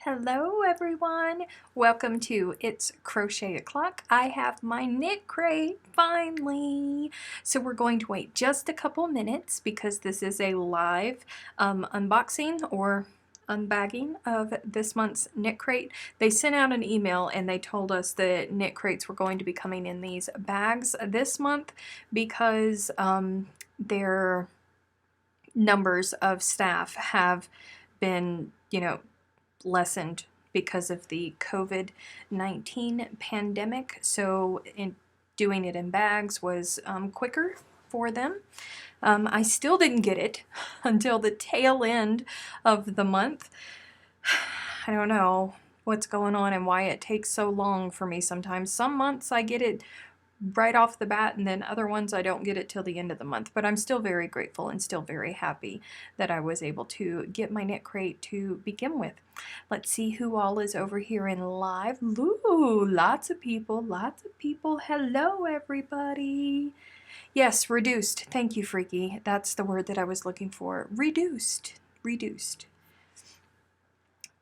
Hello everyone, welcome to It's Crochet O'Clock. I have my knit crate finally. So we're going to wait just a couple minutes because this is a live unboxing or unbagging of this month's knit crate. They sent out an email and they told us that knit crates were going to be coming in these bags this month because their numbers of staff have been, lessened because of the COVID-19 pandemic. So doing it in bags was quicker for them. I still didn't get it until the tail end of the month. I don't know what's going on and why it takes so long for me sometimes. Some months I get it right off the bat, and then other ones I don't get it till the end of the month. But I'm still very grateful and still very happy that I was able to get my knit crate to begin with. Let's see who all is over here in live. Ooh, lots of people, lots of people. Hello, everybody. Yes, reduced. Thank you, Freaky. That's the word that I was looking for. Reduced. Reduced.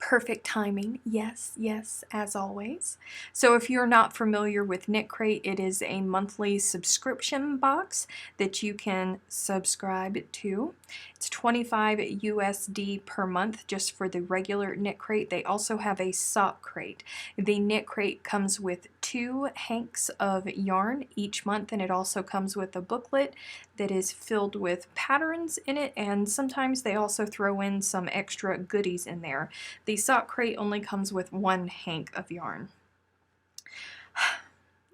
Perfect timing. Yes, yes, as always. So if you're not familiar with KnitCrate, it is a monthly subscription box that you can subscribe to. It's $25 USD per month just for the regular KnitCrate. They also have a sock crate. The KnitCrate comes with 2 hanks of yarn each month, and it also comes with a booklet that is filled with patterns in it, and sometimes they also throw in some extra goodies in there. The sock crate only comes with 1 hank of yarn.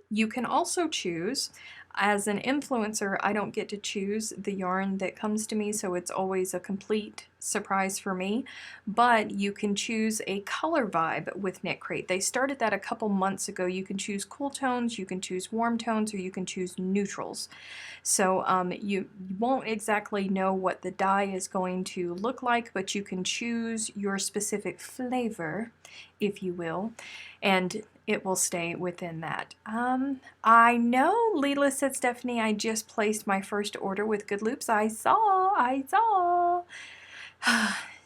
You can also choose, as an influencer, I don't get to choose the yarn that comes to me, so it's always a complete surprise for me, but you can choose a color vibe with KnitCrate. They started that a couple months ago. You can choose cool tones, you can choose warm tones, or you can choose neutrals. So you won't exactly know what the dye is going to look like, but you can choose your specific flavor, if you will, and it will stay within that. I know, Leela said, Stephanie, I just placed my first order with Good Loops. I saw.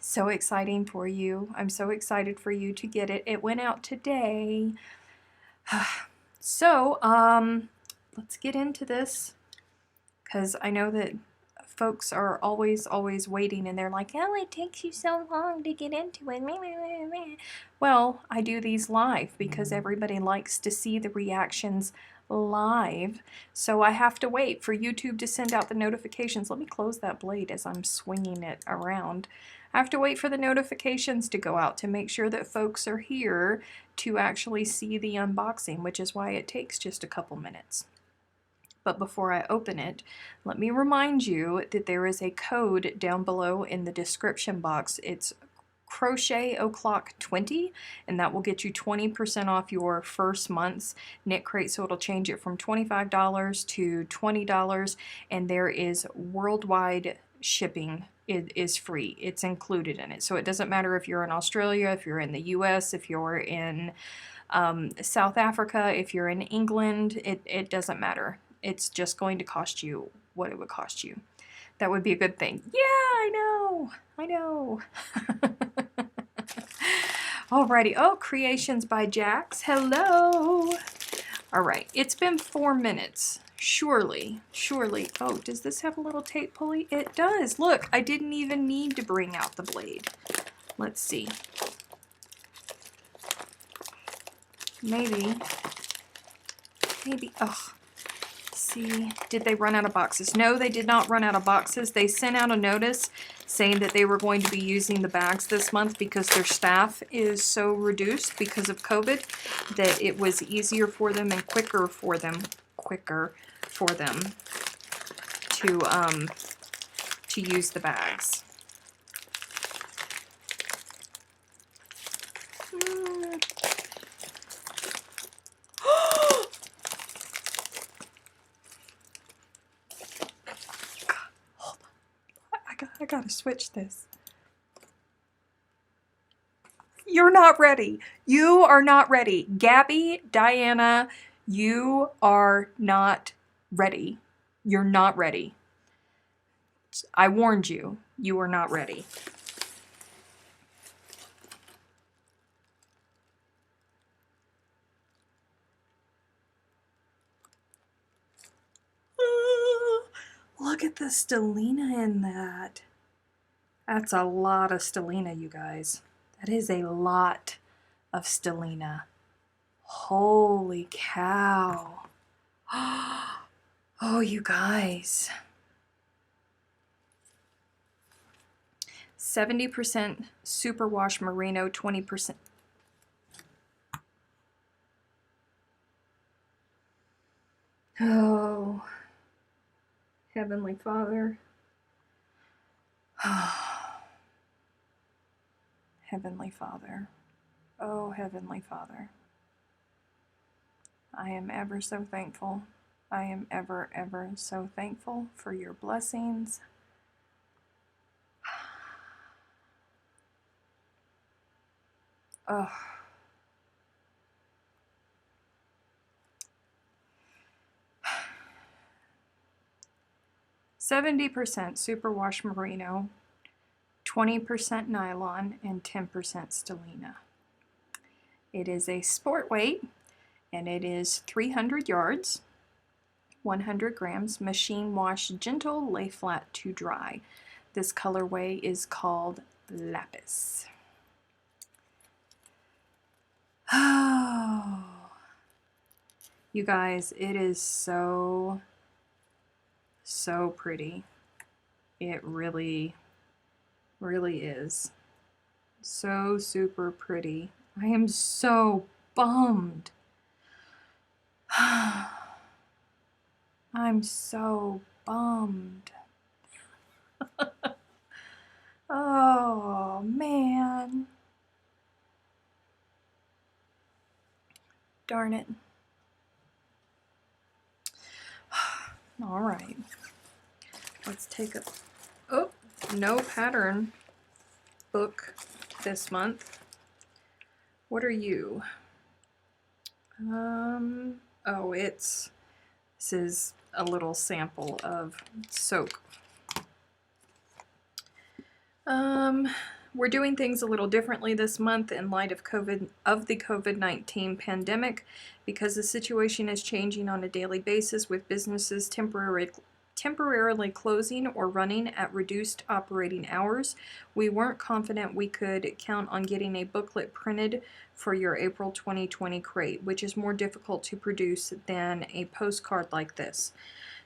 So exciting for you. I'm so excited for you to get it. It went out today. So, let's get into this, because I know that folks are always waiting, and they're like, oh, it takes you so long to get into it. Well, I do these live because everybody likes to see the reactions live, so I have to wait for YouTube to send out the notifications. Let me close that blade as I'm swinging it around. I have to wait for the notifications to go out to make sure that folks are here to actually see the unboxing, which is why it takes just a couple minutes. But before I open it, let me remind you that there is a code down below in the description box. It's Crochet O'Clock 20, and that will get you 20% off your first month's KnitCrate. So it'll change it from $25 to $20, and there is worldwide shipping. It is free. It's included in it. So it doesn't matter if you're in Australia, if you're in the US, if you're in South Africa, if you're in England, it doesn't matter. It's just going to cost you what it would cost you. That would be a good thing. Yeah, I know. Alrighty. Oh, Creations by Jax. Hello. Alright, it's been 4 minutes. Surely. Oh, does this have a little tape pulley? It does. Look, I didn't even need to bring out the blade. Let's see. Maybe, oh, see, did they run out of boxes? No, they did not run out of boxes. They sent out a notice saying that they were going to be using the bags this month because their staff is so reduced because of COVID that it was easier for them and quicker for them to use the bags. I gotta switch this. You're not ready. You are not ready. Gabby, Diana, you are not ready. You're not ready. I warned you. You are not ready. look at the stellina in that. That's a lot of stellina, you guys. That is a lot of stellina. Holy cow. Oh, you guys. 70% superwash merino, 20%. Oh, Heavenly Father. Heavenly Father. Oh, Heavenly Father. I am ever so thankful. I am ever, ever so thankful for your blessings. Oh. 70% superwash merino, 20% nylon, and 10% stellina. It is a sport weight, and it is 300 yards, 100 grams, machine wash gentle, lay flat to dry. This colorway is called Lapis. Oh, you guys, it is so pretty. It really, really is. So super pretty. I am so bummed. I'm so bummed. Oh, man. Darn it. All right. Let's take a... Oh, no pattern book this month. What are you? Oh, this is a little sample of soak. We're doing things a little differently this month in light of the COVID-19 pandemic, because the situation is changing on a daily basis, with businesses temporarily closing or running at reduced operating hours. We weren't confident we could count on getting a booklet printed for your April 2020 crate, which is more difficult to produce than a postcard like this.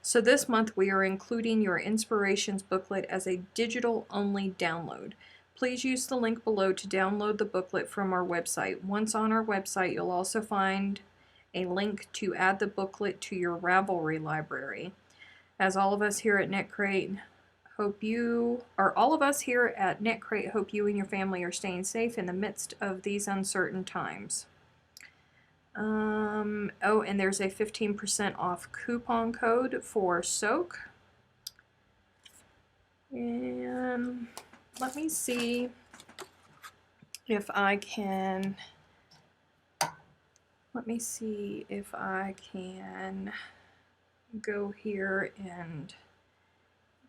So this month we are including your Inspirations booklet as a digital-only download. Please use the link below to download the booklet from our website. Once on our website, you'll also find a link to add the booklet to your Ravelry library. As all of us here at KnitCrate hope you and your family are staying safe in the midst of these uncertain times. Oh, and there's a 15% off coupon code for soak. And let me see if I can go here and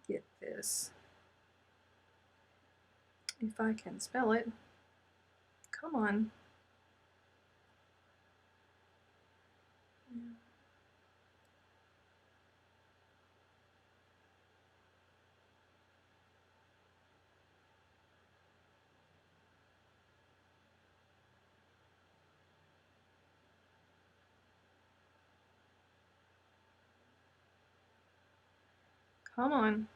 get this. If I can spell it. Come on. Come on.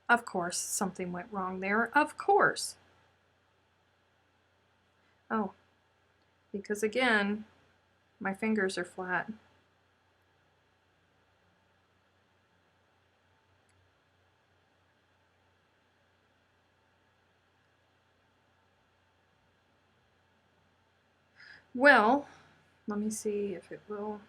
Of course, something went wrong there. Of course. Oh, because again, my fingers are flat. Well, let me see if it will.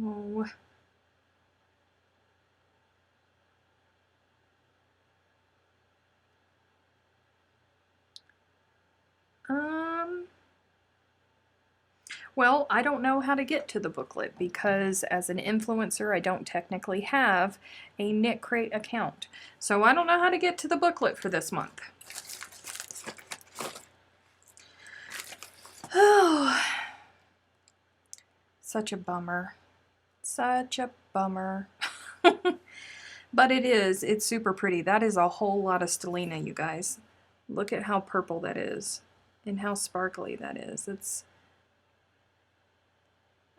Oh. Well, I don't know how to get to the booklet because as an influencer, I don't technically have a KnitCrate account. So I don't know how to get to the booklet for this month. Oh, such a bummer. Such a bummer. But it's super pretty. That is a whole lot of stellina, you guys. Look at how purple that is and how sparkly that is.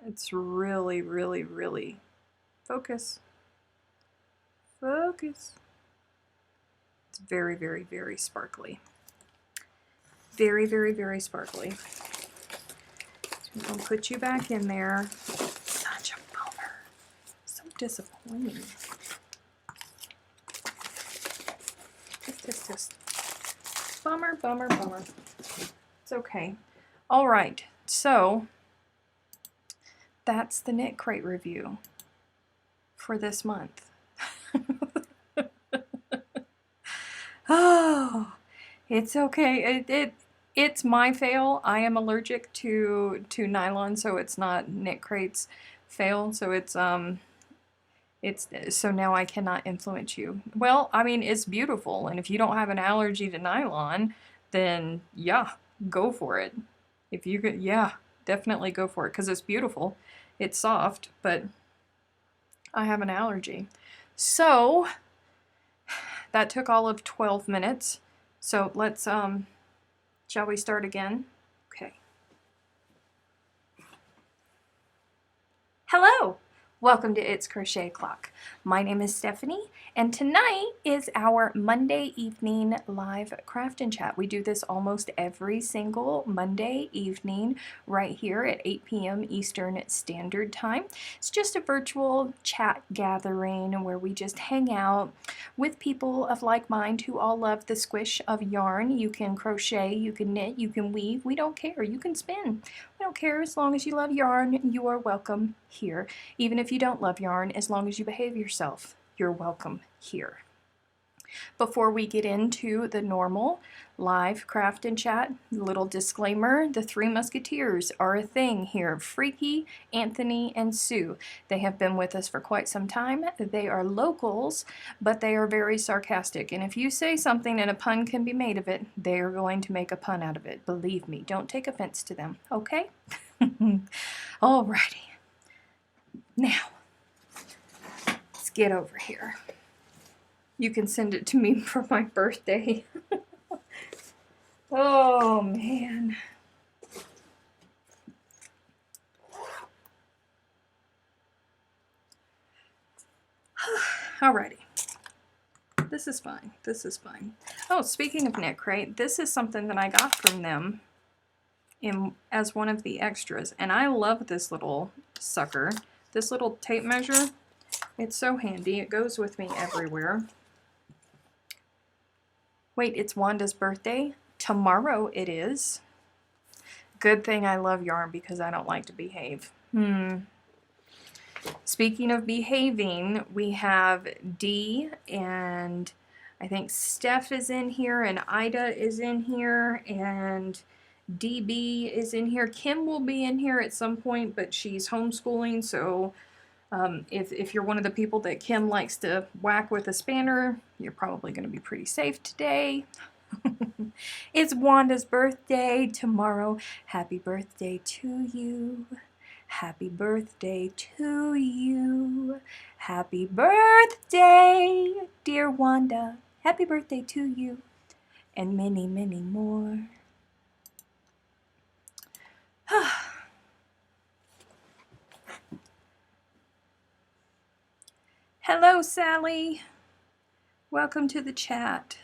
It's really, really, really, focus. Focus. It's very, very, very sparkly. Very, very, very sparkly. So I'm going to put you back in there. Such a bummer. So disappointing. Just. Bummer, bummer, bummer. It's okay. All right. So that's the KnitCrate review for this month. Oh, it's okay. It's my fail. I am allergic to nylon, so it's not KnitCrate's fail. So it's so now I cannot influence you. Well, I mean, it's beautiful, and if you don't have an allergy to nylon, then yeah, go for it. If you could, yeah, definitely go for it because it's beautiful. It's soft, but I have an allergy. So that took all of 12 minutes. So let's, shall we start again? Okay. Hello! Welcome to It's Crochet O'Clock. My name is Stephanie, and tonight is our Monday evening live craft and chat. We do this almost every single Monday evening right here at 8 p.m. Eastern Standard Time. It's just a virtual chat gathering where we just hang out with people of like mind who all love the squish of yarn. You can crochet, you can knit, you can weave. We don't care. You can spin. We don't care as long as you love yarn. You are welcome here. Even if you don't love yarn, as long as you behave yourself, you're welcome here. Before we get into the normal live craft and chat, little disclaimer, the Three Musketeers are a thing here. Freaky, Anthony, and Sue. They have been with us for quite some time. They are locals, but they are very sarcastic. And if you say something and a pun can be made of it, they are going to make a pun out of it. Believe me, don't take offense to them, okay? Alrighty. Now, let's get over here. You can send it to me for my birthday. Oh, man. Alrighty. This is fine. This is fine. Oh, speaking of KnitCrate, this is something that I got from them as one of the extras. And I love this little sucker. This little tape measure. It's so handy. It goes with me everywhere. Wait, it's Wanda's birthday? Tomorrow it is. Good thing I love yarn because I don't like to behave. Speaking of behaving, we have Dee and I think Steph is in here and Ida is in here and DB is in here. Kim will be in here at some point, but she's homeschooling, so if you're one of the people that Kim likes to whack with a spanner, you're probably going to be pretty safe today. It's Wanda's birthday tomorrow. Happy birthday to you. Happy birthday to you. Happy birthday, dear Wanda. Happy birthday to you. And many, many more. Hello, Sally. Welcome to the chat.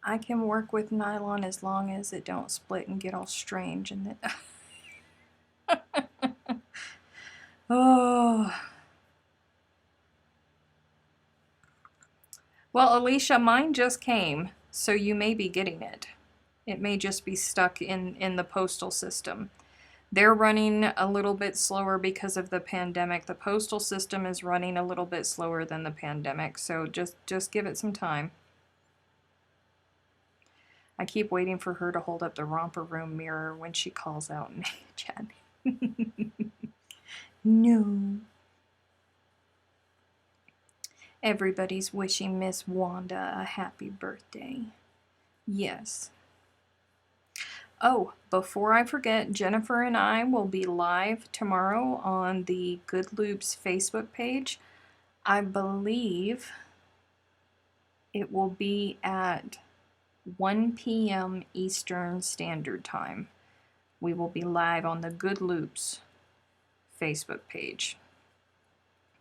I can work with nylon as long as it don't split and get all strange and then oh. Well, Alicia, mine just came, so you may be getting it. It may just be stuck in the postal system. They're running a little bit slower because of the pandemic. The postal system is running a little bit slower than the pandemic, so just give it some time. I keep waiting for her to hold up the romper room mirror when she calls out in chat. No. Everybody's wishing Miss Wanda a happy birthday. Yes. Oh, before I forget, Jennifer and I will be live tomorrow on the Good Loops Facebook page. I believe it will be at 1 p.m. Eastern Standard Time. We will be live on the Good Loops Facebook page.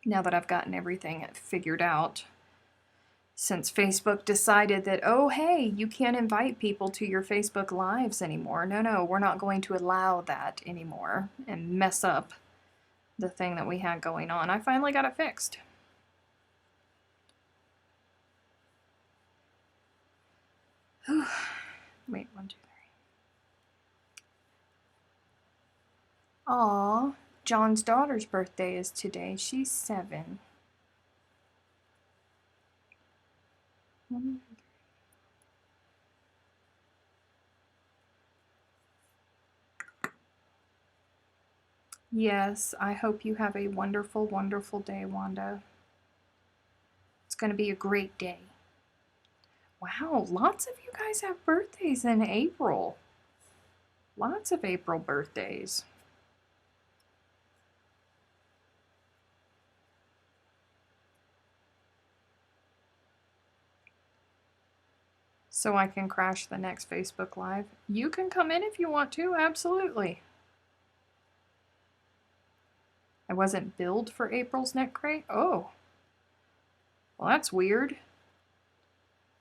Now that I've gotten everything figured out, since Facebook decided that, oh, hey, you can't invite people to your Facebook Lives anymore. No, we're not going to allow that anymore and mess up the thing that we had going on. I finally got it fixed. Wait, 1, 2, 3. Aw, John's daughter's birthday is today. She's 7. Yes, I hope you have a wonderful, wonderful day, Wanda. It's going to be a great day. Wow, lots of you guys have birthdays in April. Lots of April birthdays. So I can crash the next Facebook Live. You can come in if you want to, absolutely. I wasn't billed for April's KnitCrate? Oh. Well, that's weird.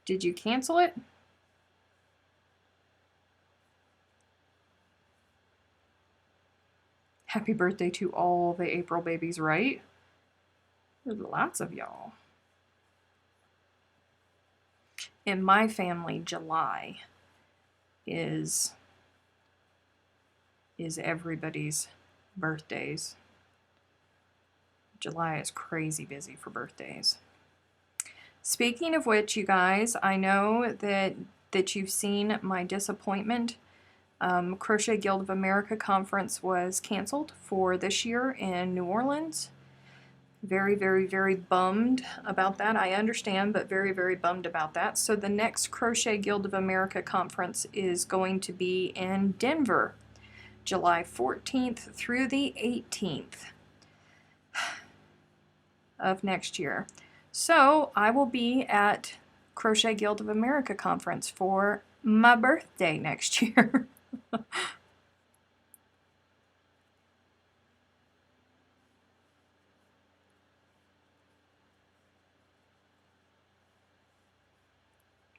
Did you cancel it? Happy birthday to all the April babies, right? There's lots of y'all. In my family, July is everybody's birthdays. July is crazy busy for birthdays. Speaking of which, you guys, I know that you've seen my disappointment. Crochet Guild of America conference was canceled for this year in New Orleans. Very, very, very bummed about that. I understand, but very, very bummed about that. So the next Crochet Guild of America conference is going to be in Denver, July 14th through the 18th of next year. So I will be at Crochet Guild of America conference for my birthday next year.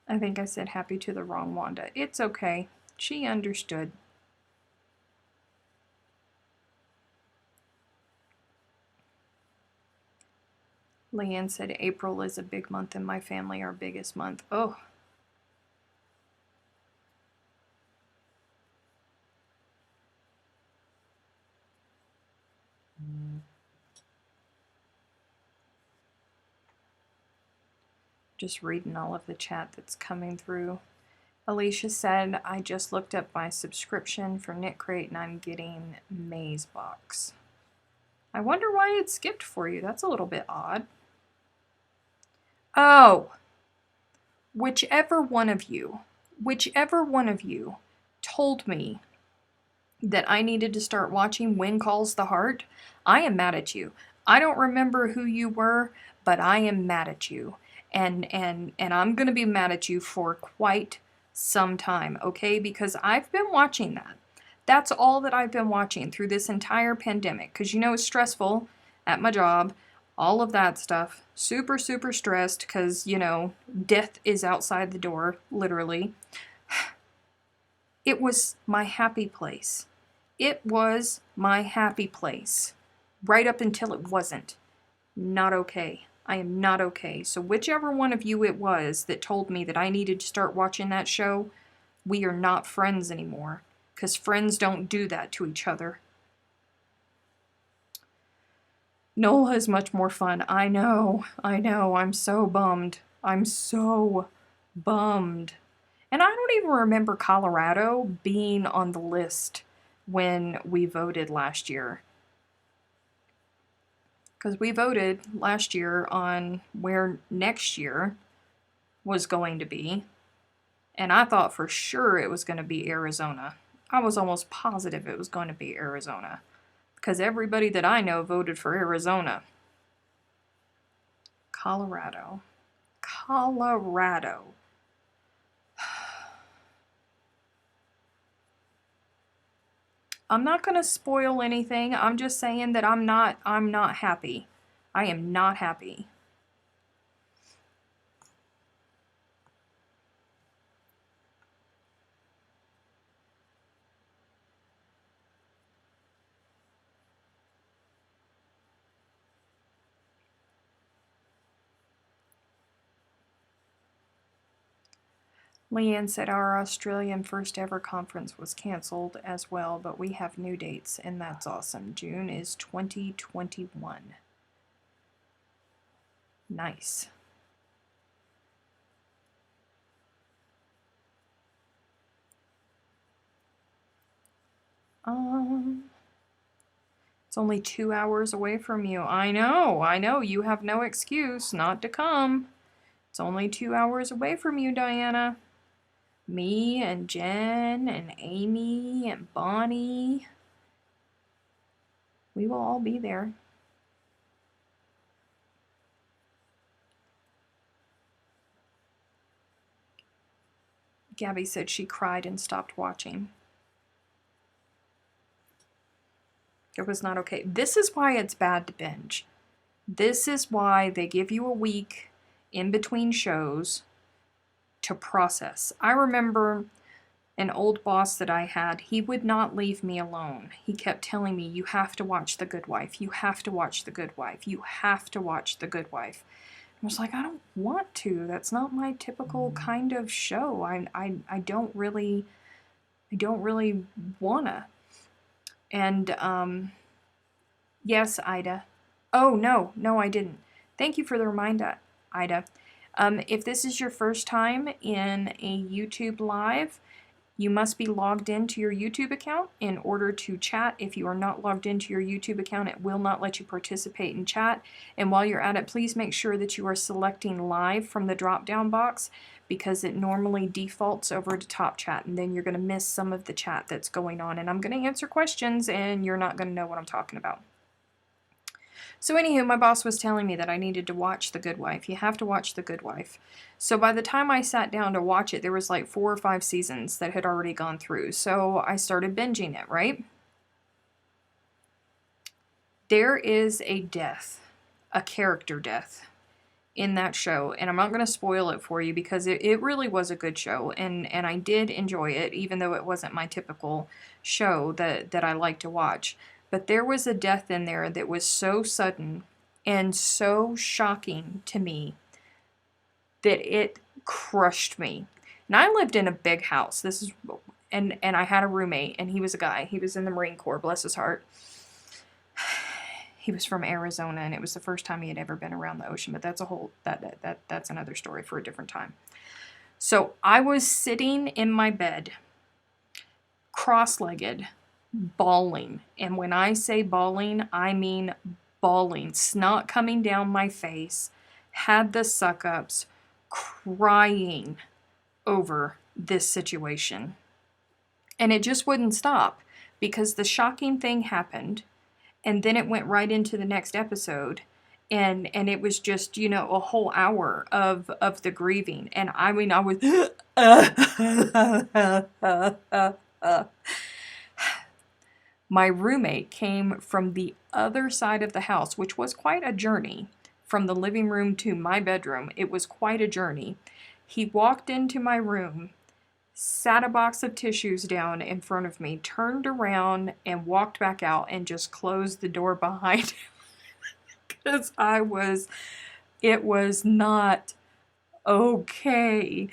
I think I said happy to the wrong Wanda. It's okay. She understood. Leanne said April is a big month in my family, our biggest month. Oh. Just reading all of the chat that's coming through. Alicia said, I just looked up my subscription for KnitCrate and I'm getting Maze Box. I wonder why it skipped for you. That's a little bit odd. Oh, whichever one of you told me that I needed to start watching When Calls the Heart, I am mad at you. I don't remember who you were, but I am mad at you. And I'm going to be mad at you for quite some time, okay? Because I've been watching that. That's all that I've been watching through this entire pandemic. Because you know it's stressful at my job, all of that stuff. Super, super stressed because, you know, death is outside the door, literally. It was my happy place. It was my happy place. Right up until it wasn't. Not okay. I am not okay. So whichever one of you it was that told me that I needed to start watching that show, we are not friends anymore. Because friends don't do that to each other. NOLA is much more fun. I know. I'm so bummed. I'm so bummed. And I don't even remember Colorado being on the list when we voted last year. Because we voted last year on where next year was going to be. And I thought for sure it was going to be Arizona. I was almost positive it was going to be Arizona. Because everybody that I know voted for Arizona. Colorado. Colorado. I'm not going to spoil anything. I'm just saying that I'm not happy. I am not happy. Leanne said our Australian first ever conference was cancelled as well, but we have new dates, and that's awesome. June is 2021. Nice. It's only 2 hours away from you. I know. You have no excuse not to come. It's only 2 hours away from you, Diana. Me and Jen and Amy and Bonnie. We will all be there. Gabby said she cried and stopped watching. It was not okay. This is why it's bad to binge. This is why they give you a week in between shows to process. I remember an old boss that I had, he would not leave me alone. He kept telling me, you have to watch The Good Wife. You have to watch The Good Wife. You have to watch The Good Wife. I was like, I don't want to. That's not my typical kind of show. I don't really wanna. And yes, Ida. Oh no, I didn't. Thank you for the reminder, Ida. If this is your first time in a YouTube live, you must be logged into your YouTube account in order to chat. If you are not logged into your YouTube account, it will not let you participate in chat. And while you're at it, please make sure that you are selecting live from the drop-down box, because it normally defaults over to top chat, and then you're going to miss some of the chat that's going on. And I'm going to answer questions, and you're not going to know what I'm talking about. So anywho, my boss was telling me that I needed to watch The Good Wife. You have to watch The Good Wife. So by the time I sat down to watch it, there was like 4 or 5 seasons that had already gone through. So I started binging it, right? There is a death, a character death in that show. And I'm not going to spoil it for you because it really was a good show. And I did enjoy it, even though it wasn't my typical show that I like to watch. But there was a death in there that was so sudden and so shocking to me that it crushed me. And I lived in a big house. And I had a roommate, and he was a guy. He was in the Marine Corps, bless his heart. He was from Arizona, and it was the first time he had ever been around the ocean. But that's that's another story for a different time. So I was sitting in my bed, cross-legged, bawling. And when I say bawling, I mean bawling. Snot coming down my face, had the suck-ups, crying over this situation. And it just wouldn't stop, because the shocking thing happened, and then it went right into the next episode. And it was just, you know, a whole hour of the grieving. And I mean, I was my roommate came from the other side of the house, which was quite a journey. From the living room to my bedroom, it was quite a journey. He walked into my room, sat a box of tissues down in front of me, turned around and walked back out and just closed the door behind him. Because it was not okay.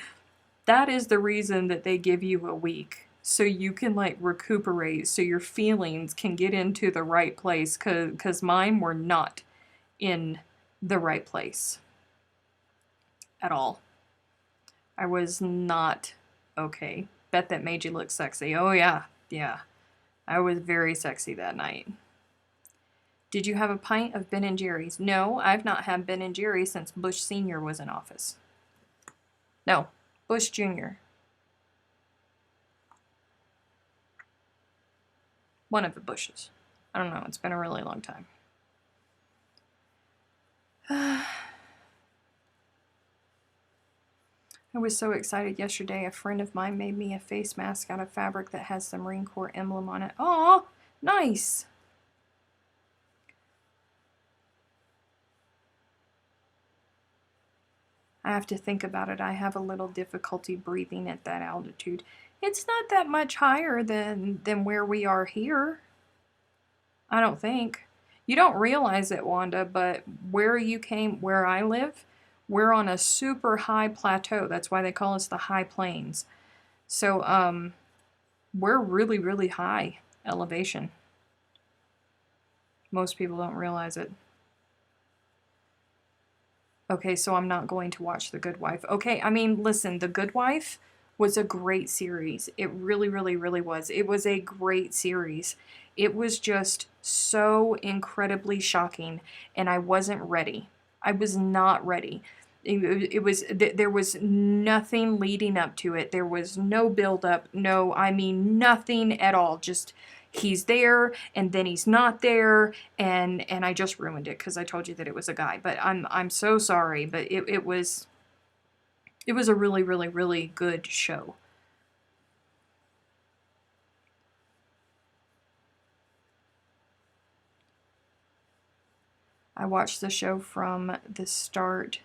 That is the reason that they give you a week. So you can like recuperate, so your feelings can get into the right place, because mine were not in the right place at all. I was not Okay. Bet that made you look sexy. Oh, yeah. Yeah. I was very sexy that night. Did you have a pint of Ben & Jerry's? No, I've not had Ben & Jerry's since Bush Sr. was in office. No, Bush Jr. One of the Bushes. I don't know. It's been a really long time. I was so excited yesterday. A friend of mine made me a face mask out of fabric that has the Marine Corps emblem on it. Oh, nice. I have to think about it. I have a little difficulty breathing at that altitude. It's not that much higher than where we are here. I don't think. You don't realize it, Wanda, but where I live, we're on a super high plateau. That's why they call us the high plains. So, we're really, really high elevation. Most people don't realize it. Okay, so I'm not going to watch The Good Wife. Okay, I mean, listen, The Good Wife was a great series. It really, really, really was. It was a great series. It was just so incredibly shocking, and I wasn't ready. I was not ready. There was nothing leading up to it. There was no build up. No, I mean, nothing at all. Just he's there and then he's not there, and I just ruined it because I told you that it was a guy. But I'm so sorry, but it was a really, really, really good show. I watched the show from the start,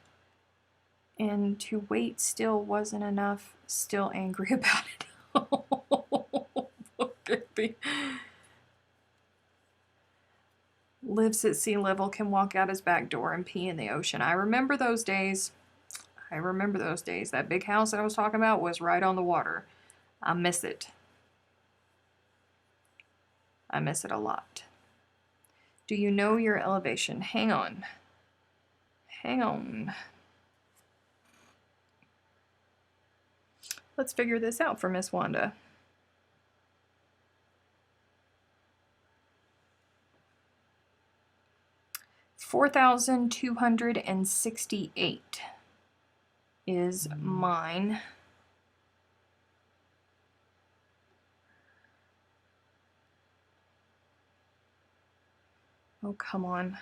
and to wait still wasn't enough. Still angry about it. Lives at sea level, can walk out his back door and pee in the ocean. I remember those days. That big house that I was talking about was right on the water. I miss it. I miss it a lot. Do you know your elevation? Hang on. Hang on. Let's figure this out for Miss Wanda. $4,268 is mine. Oh, come on.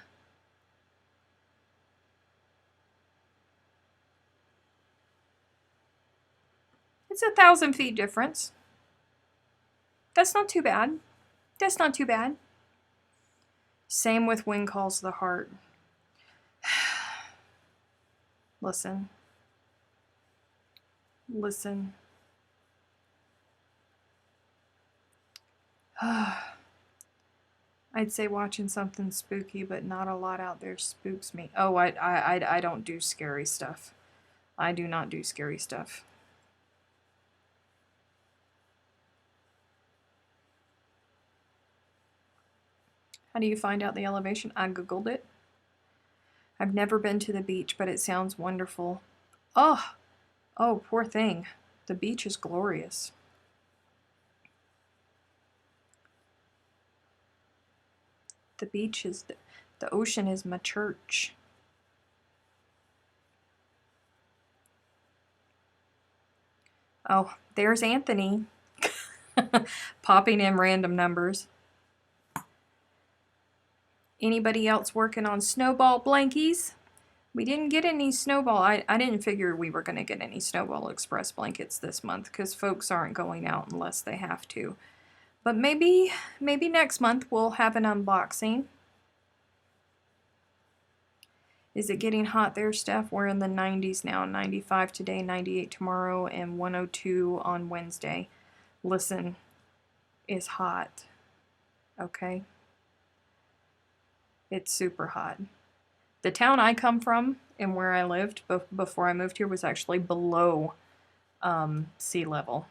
It's 1,000 feet difference. That's not too bad. That's not too bad. Same with Wind Calls the Heart. Listen. Listen. I'd say watching something spooky, but not a lot out there spooks me. Oh, I don't do scary stuff. I do not do scary stuff. How do you find out the elevation? I Googled it. I've never been to the beach, but it sounds wonderful. Oh, poor thing. The beach is glorious. The beach is, the ocean is my church. Oh, there's Anthony. Popping in random numbers. Anybody else working on snowball blankies? We didn't get any snowball. I didn't figure we were going to get any Snowball Express blankets this month because folks aren't going out unless they have to. But maybe next month we'll have an unboxing. Is it getting hot there, Steph? We're in the 90s now. 95 today, 98 tomorrow, and 102 on Wednesday. Listen, it's hot. Okay? It's super hot. The town I come from and where I lived before I moved here was actually below sea level.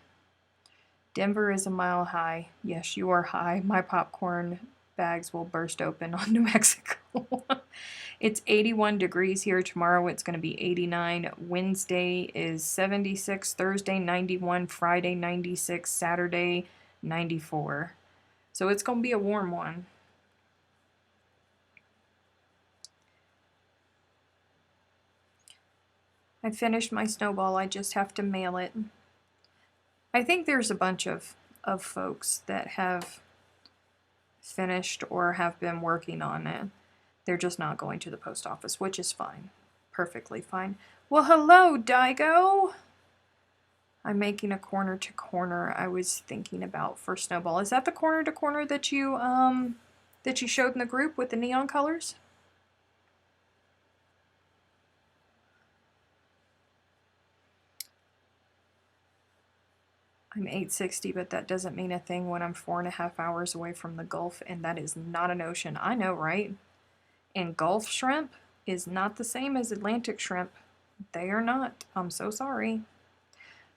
Denver is a mile high. Yes, you are high. My popcorn bags will burst open on New Mexico. It's 81 degrees here. Tomorrow it's going to be 89. Wednesday is 76. Thursday 91. Friday 96. Saturday 94. So it's going to be a warm one. I finished my snowball. I just have to mail it. I think there's a bunch of folks that have finished or have been working on it. They're just not going to the post office, which is fine. Perfectly fine. Well, hello, Daigo. I'm making a corner to corner I was thinking about for snowball. Is that the corner to corner that you showed in the group with the neon colors? I'm 860, but that doesn't mean a thing when I'm 4.5 hours away from the Gulf, and that is not an ocean. I know, right? And Gulf shrimp is not the same as Atlantic shrimp. They are not. I'm so sorry.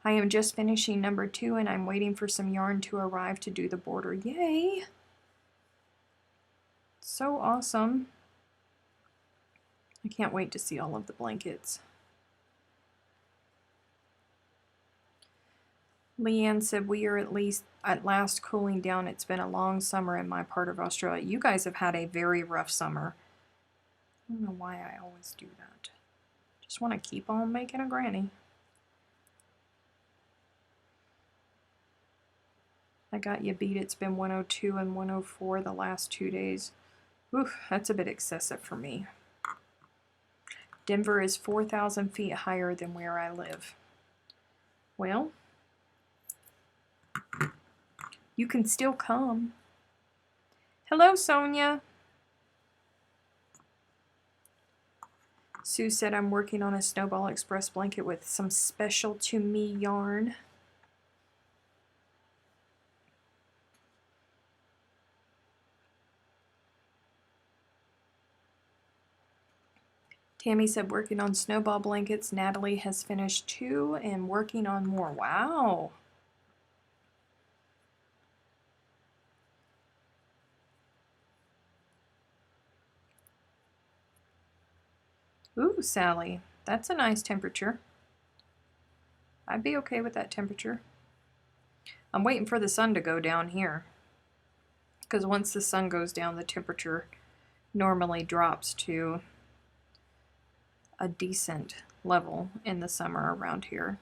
I am just finishing number 2, and I'm waiting for some yarn to arrive to do the border. Yay! So awesome. I can't wait to see all of the blankets. Leanne said, we are at last cooling down. It's been a long summer in my part of Australia. You guys have had a very rough summer. I don't know why I always do that. Just want to keep on making a granny. I got you beat. It's been 102 and 104 the last 2 days. Oof, that's a bit excessive for me. Denver is 4,000 feet higher than where I live. Well, you can still come. Hello, Sonia. Sue said, I'm working on a Snowball Express blanket with some special to me yarn. Tammy said, working on snowball blankets. Natalie has finished 2 and working on more. Wow. Ooh, Sally, that's a nice temperature. I'd be okay with that temperature. I'm waiting for the sun to go down here, because once the sun goes down, the temperature normally drops to a decent level in the summer around here.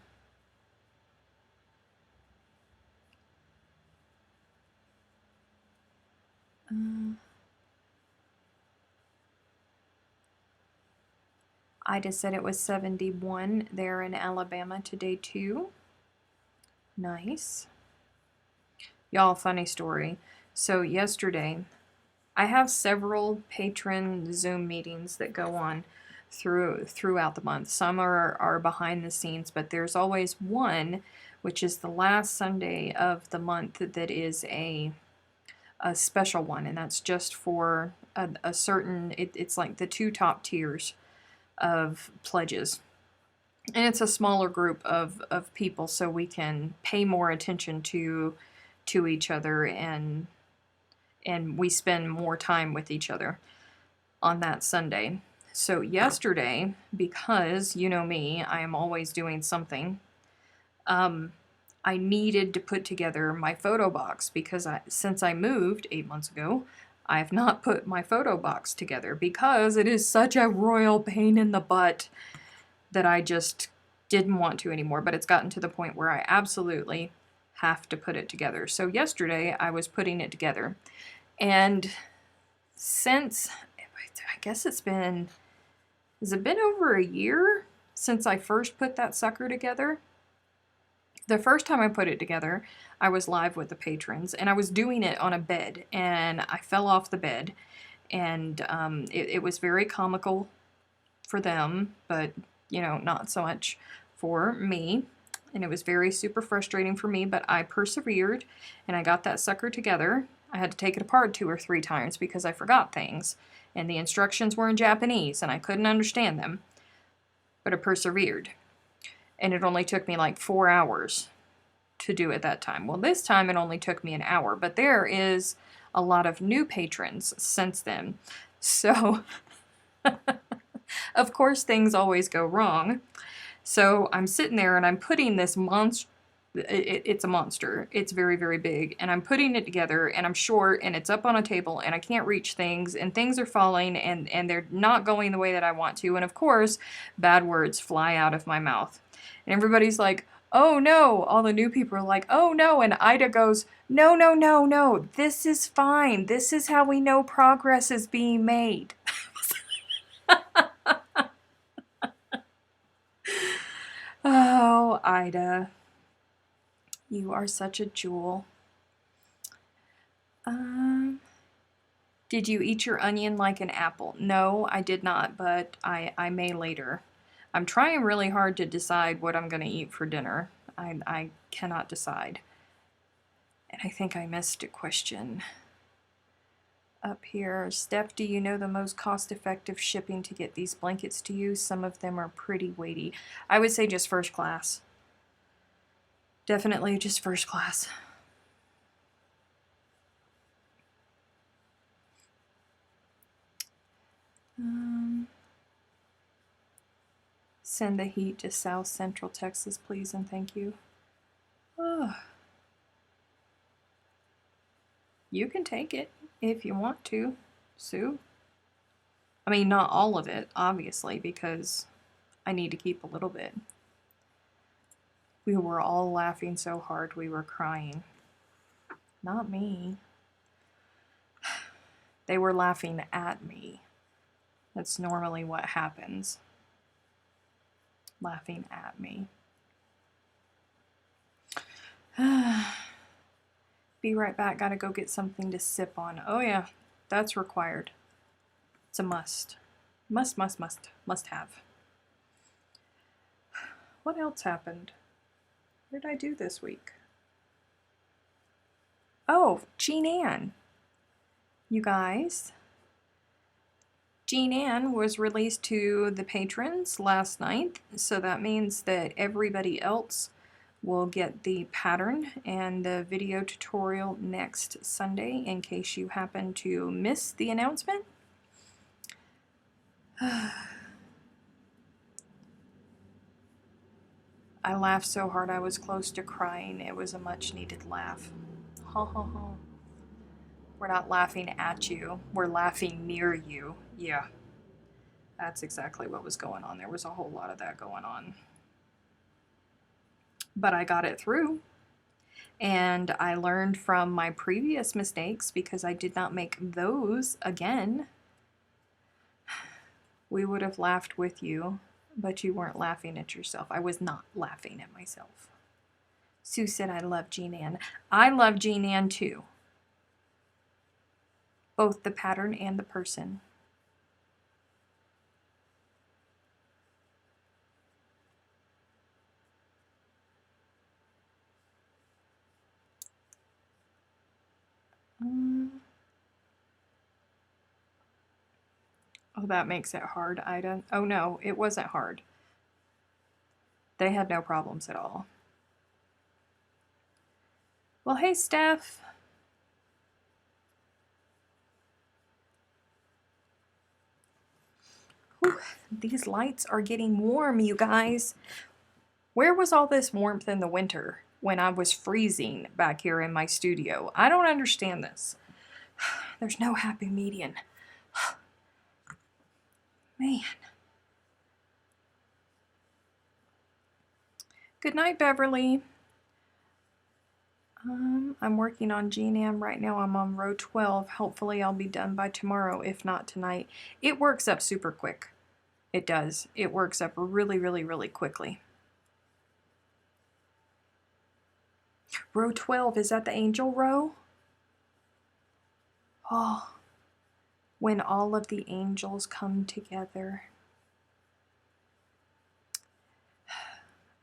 Ida said it was 71 there in Alabama today too. Nice. Y'all, funny story. So yesterday, I have several patron Zoom meetings that go on throughout the month. Some are behind the scenes, but there's always one, which is the last Sunday of the month, that is a special one, and that's just for a certain, it's like the 2 top tiers of pledges. And it's a smaller group of people, so we can pay more attention to each other, and we spend more time with each other on that Sunday. So yesterday, because you know me, I am always doing something, I needed to put together my photo box, because since I moved 8 months ago, I have not put my photo box together, because it is such a royal pain in the butt that I just didn't want to anymore. But it's gotten to the point where I absolutely have to put it together. So yesterday I was putting it together, and since, I guess has it been over a year since I first put that sucker together? The first time I put it together, I was live with the patrons, and I was doing it on a bed, and I fell off the bed, and it was very comical for them, but, you know, not so much for me, and it was very super frustrating for me, but I persevered, and I got that sucker together. I had to take it apart 2 or 3 times because I forgot things, and the instructions were in Japanese, and I couldn't understand them, but I persevered. And it only took me like 4 hours to do at that time. Well, this time it only took me an hour, but there is a lot of new patrons since then. So, of course, things always go wrong. So I'm sitting there and I'm putting this monster. It's a monster. It's very, very big. And I'm putting it together and I'm short and it's up on a table and I can't reach things and things are falling and they're not going the way that I want to. And of course, bad words fly out of my mouth. And everybody's like, oh no. All the new people are like, oh no. And Ida goes, no, no, no, no. This is fine. This is how we know progress is being made. Oh, Ida. You are such a jewel. Did you eat your onion like an apple? No, I did not, but I may later. I'm trying really hard to decide what I'm going to eat for dinner. I cannot decide. And I think I missed a question up here. Steph, do you know the most cost-effective shipping to get these blankets to you? Some of them are pretty weighty. I would say just first class. Definitely just first class. Send the heat to South Central Texas, please, and thank you. Oh. You can take it if you want to, Sue. I mean, not all of it, obviously, because I need to keep a little bit. We were all laughing so hard we were crying. Not me. They were laughing at me. That's normally what happens. Laughing at me. Be right back. Gotta go get something to sip on. Oh yeah, that's required. It's a must. Must have. What else happened? What did I do this week? Oh, Jean Ann. You guys. Jean Ann was released to the patrons last night, so that means that everybody else will get the pattern and the video tutorial next Sunday in case you happen to miss the announcement. I laughed so hard I was close to crying. It was a much needed laugh. Ha ha ha. We're not laughing at you. We're laughing near you. Yeah. That's exactly what was going on. There was a whole lot of that going on. But I got it through. And I learned from my previous mistakes because I did not make those again. We would have laughed with you, but you weren't laughing at yourself. I was not laughing at myself. Sue said I love Jean Ann. I love Jean Ann too. Both the pattern and the person. Oh, that makes it hard, Ida. Oh no, it wasn't hard. They had no problems at all. Well, hey, Steph. Whew, these lights are getting warm, you guys. Where was all this warmth in the winter when I was freezing back here in my studio? I don't understand this. There's no happy median. Man. Good night, Beverly. I'm working on Jean Ann right now. I'm on row 12. Hopefully I'll be done by tomorrow, if not tonight. It works up super quick. It does. It works up really, really, really quickly. Row 12, is that the angel row? Oh, when all of the angels come together.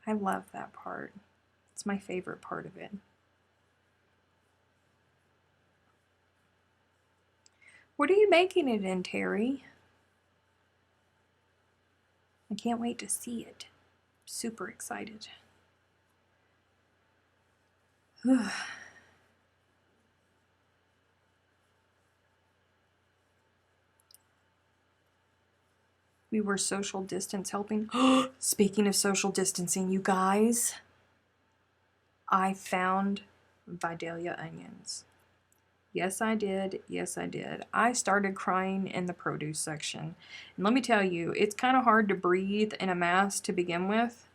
I love that part. It's my favorite part of it. What are you making it in, Terry? I can't wait to see it. Super excited. We were social distance helping. Speaking of social distancing, you guys, I found Vidalia onions. Yes, I did. Yes, I did. I started crying in the produce section. And let me tell you, it's kind of hard to breathe in a mask to begin with.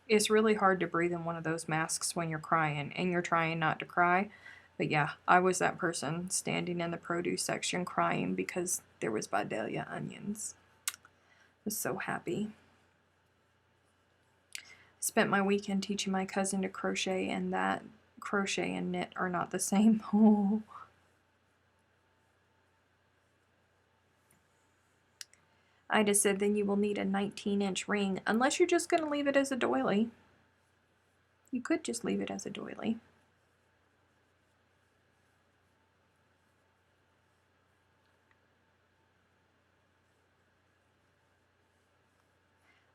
It's really hard to breathe in one of those masks when you're crying and you're trying not to cry. But yeah, I was that person standing in the produce section crying because there was Vidalia onions. I was so happy. Spent my weekend teaching my cousin to crochet, and that crochet and knit are not the same. Oh. I just said then you will need a 19-inch ring, unless you're just going to leave it as a doily. You could just leave it as a doily.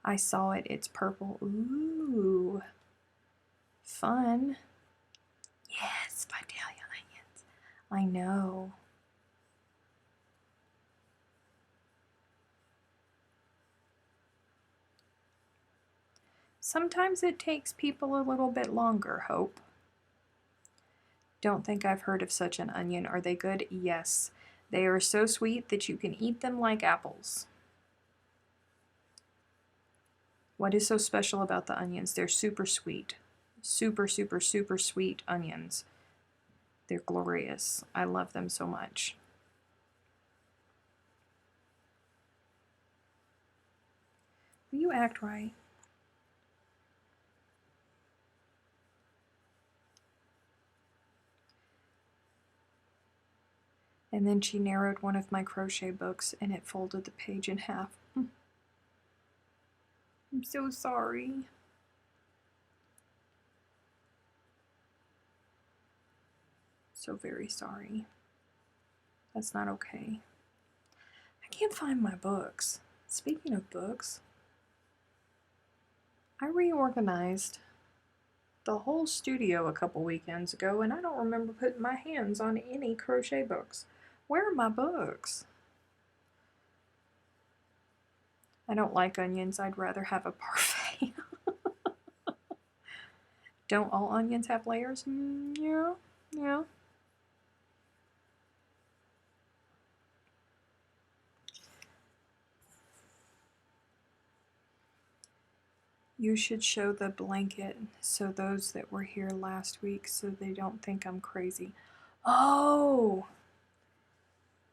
I saw it. It's purple. Ooh. Fun. Yes, Vidalia onions. I know. Sometimes it takes people a little bit longer, Hope. Don't think I've heard of such an onion. Are they good? Yes. They are so sweet that you can eat them like apples. What is so special about the onions? They're super sweet. Super, super, super sweet onions. They're glorious. I love them so much. Will you act right? And then she narrowed one of my crochet books and it folded the page in half. I'm so sorry. So very sorry. That's not okay. I can't find my books. Speaking of books, I reorganized the whole studio a couple weekends ago and I don't remember putting my hands on any crochet books. Where are my books? I don't like onions. I'd rather have a parfait. Don't all onions have layers? Yeah, yeah. You should show the blanket so those that were here last week so they don't think I'm crazy. Oh!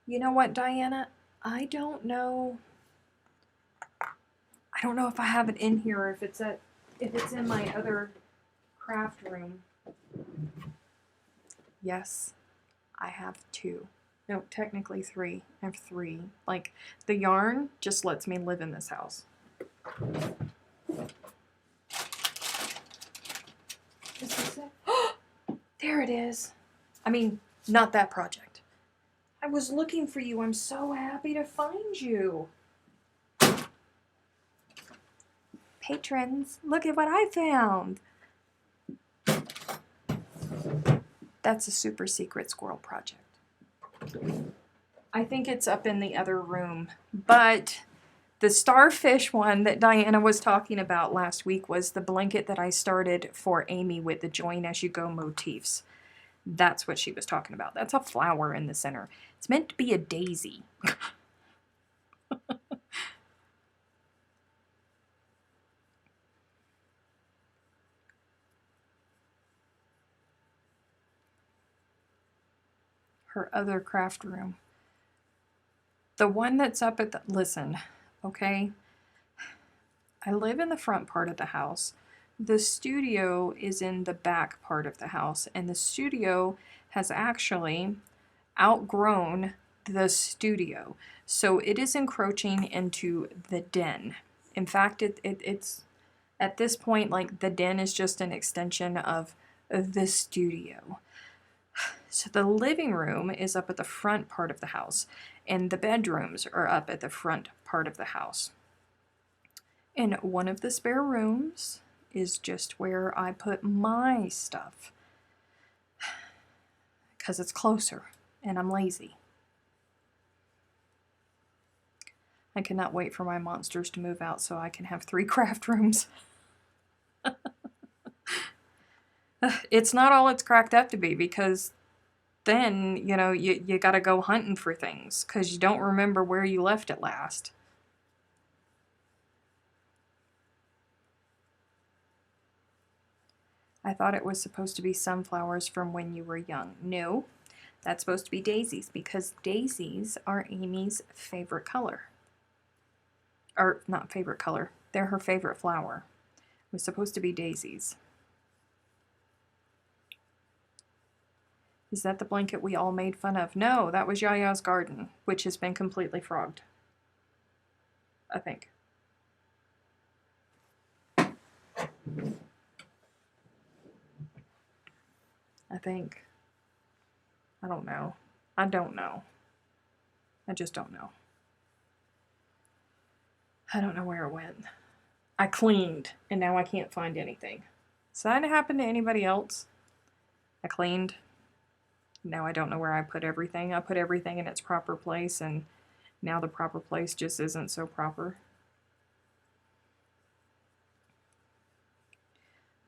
You know what, Diana? I don't know. I don't know if I have it in here or if it's in my other craft room. Yes, I have 2. No, technically 3. I have 3. Like, the yarn just lets me live in this house. Is this it? There it is. I mean, not that project. I was looking for you. I'm so happy to find you. Patrons, look at what I found. That's a super secret squirrel project. I think it's up in the other room, but the starfish one that Diana was talking about last week was the blanket that I started for Amy with the join as you go motifs. That's what she was talking about. That's a flower in the center. It's meant to be a daisy. Her other craft room. The one that's up at the, listen, okay? I live in the front part of the house. The studio is in the back part of the house, and the studio has actually outgrown the studio. So it is encroaching into the den. In fact, it's at this point, like, the den is just an extension of the studio. So the living room is up at the front part of the house, and the bedrooms are up at the front part of the house. And one of the spare rooms is just where I put my stuff, because it's closer and I'm lazy. I cannot wait for my monsters to move out so I can have 3 craft rooms. It's not all it's cracked up to be, because then, you know, you gotta go hunting for things because you don't remember where you left it last. I thought it was supposed to be sunflowers from when you were young. No, that's supposed to be daisies, because daisies are Amy's favorite color. Or, not favorite color, they're her favorite flower. It was supposed to be daisies. Is that the blanket we all made fun of? No, that was Yaya's garden, which has been completely frogged, I think. I don't know. I don't know. I just don't know. I don't know where it went. I cleaned, and now I can't find anything. Does that happen to anybody else? I cleaned. Now I don't know where I put everything. I put everything in its proper place, and now the proper place just isn't so proper.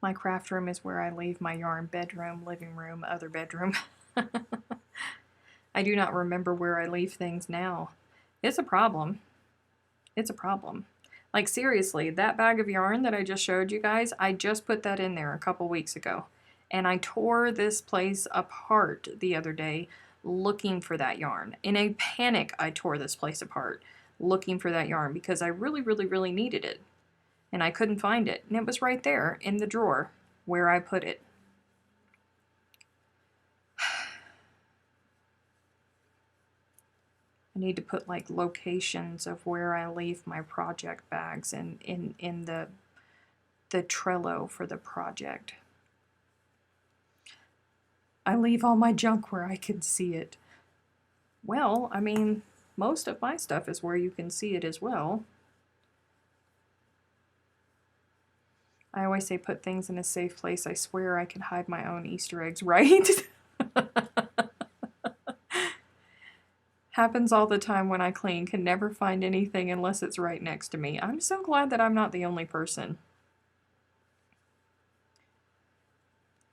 My craft room is where I leave my yarn. Bedroom, living room, other bedroom. I do not remember where I leave things now. It's a problem. It's a problem. Like, seriously, that bag of yarn that I just showed you guys, I just put that in there a couple weeks ago. And I tore this place apart the other day looking for that yarn. In a panic, I tore this place apart looking for that yarn because I really, really, really needed it. And I couldn't find it. And it was right there in the drawer where I put it. I need to put like locations of where I leave my project bags in the Trello for the project. I leave all my junk where I can see it. Well, I mean, most of my stuff is where you can see it as well. I always say put things in a safe place. I swear I can hide my own Easter eggs, right? Happens all the time when I clean. Can never find anything unless it's right next to me. I'm so glad that I'm not the only person.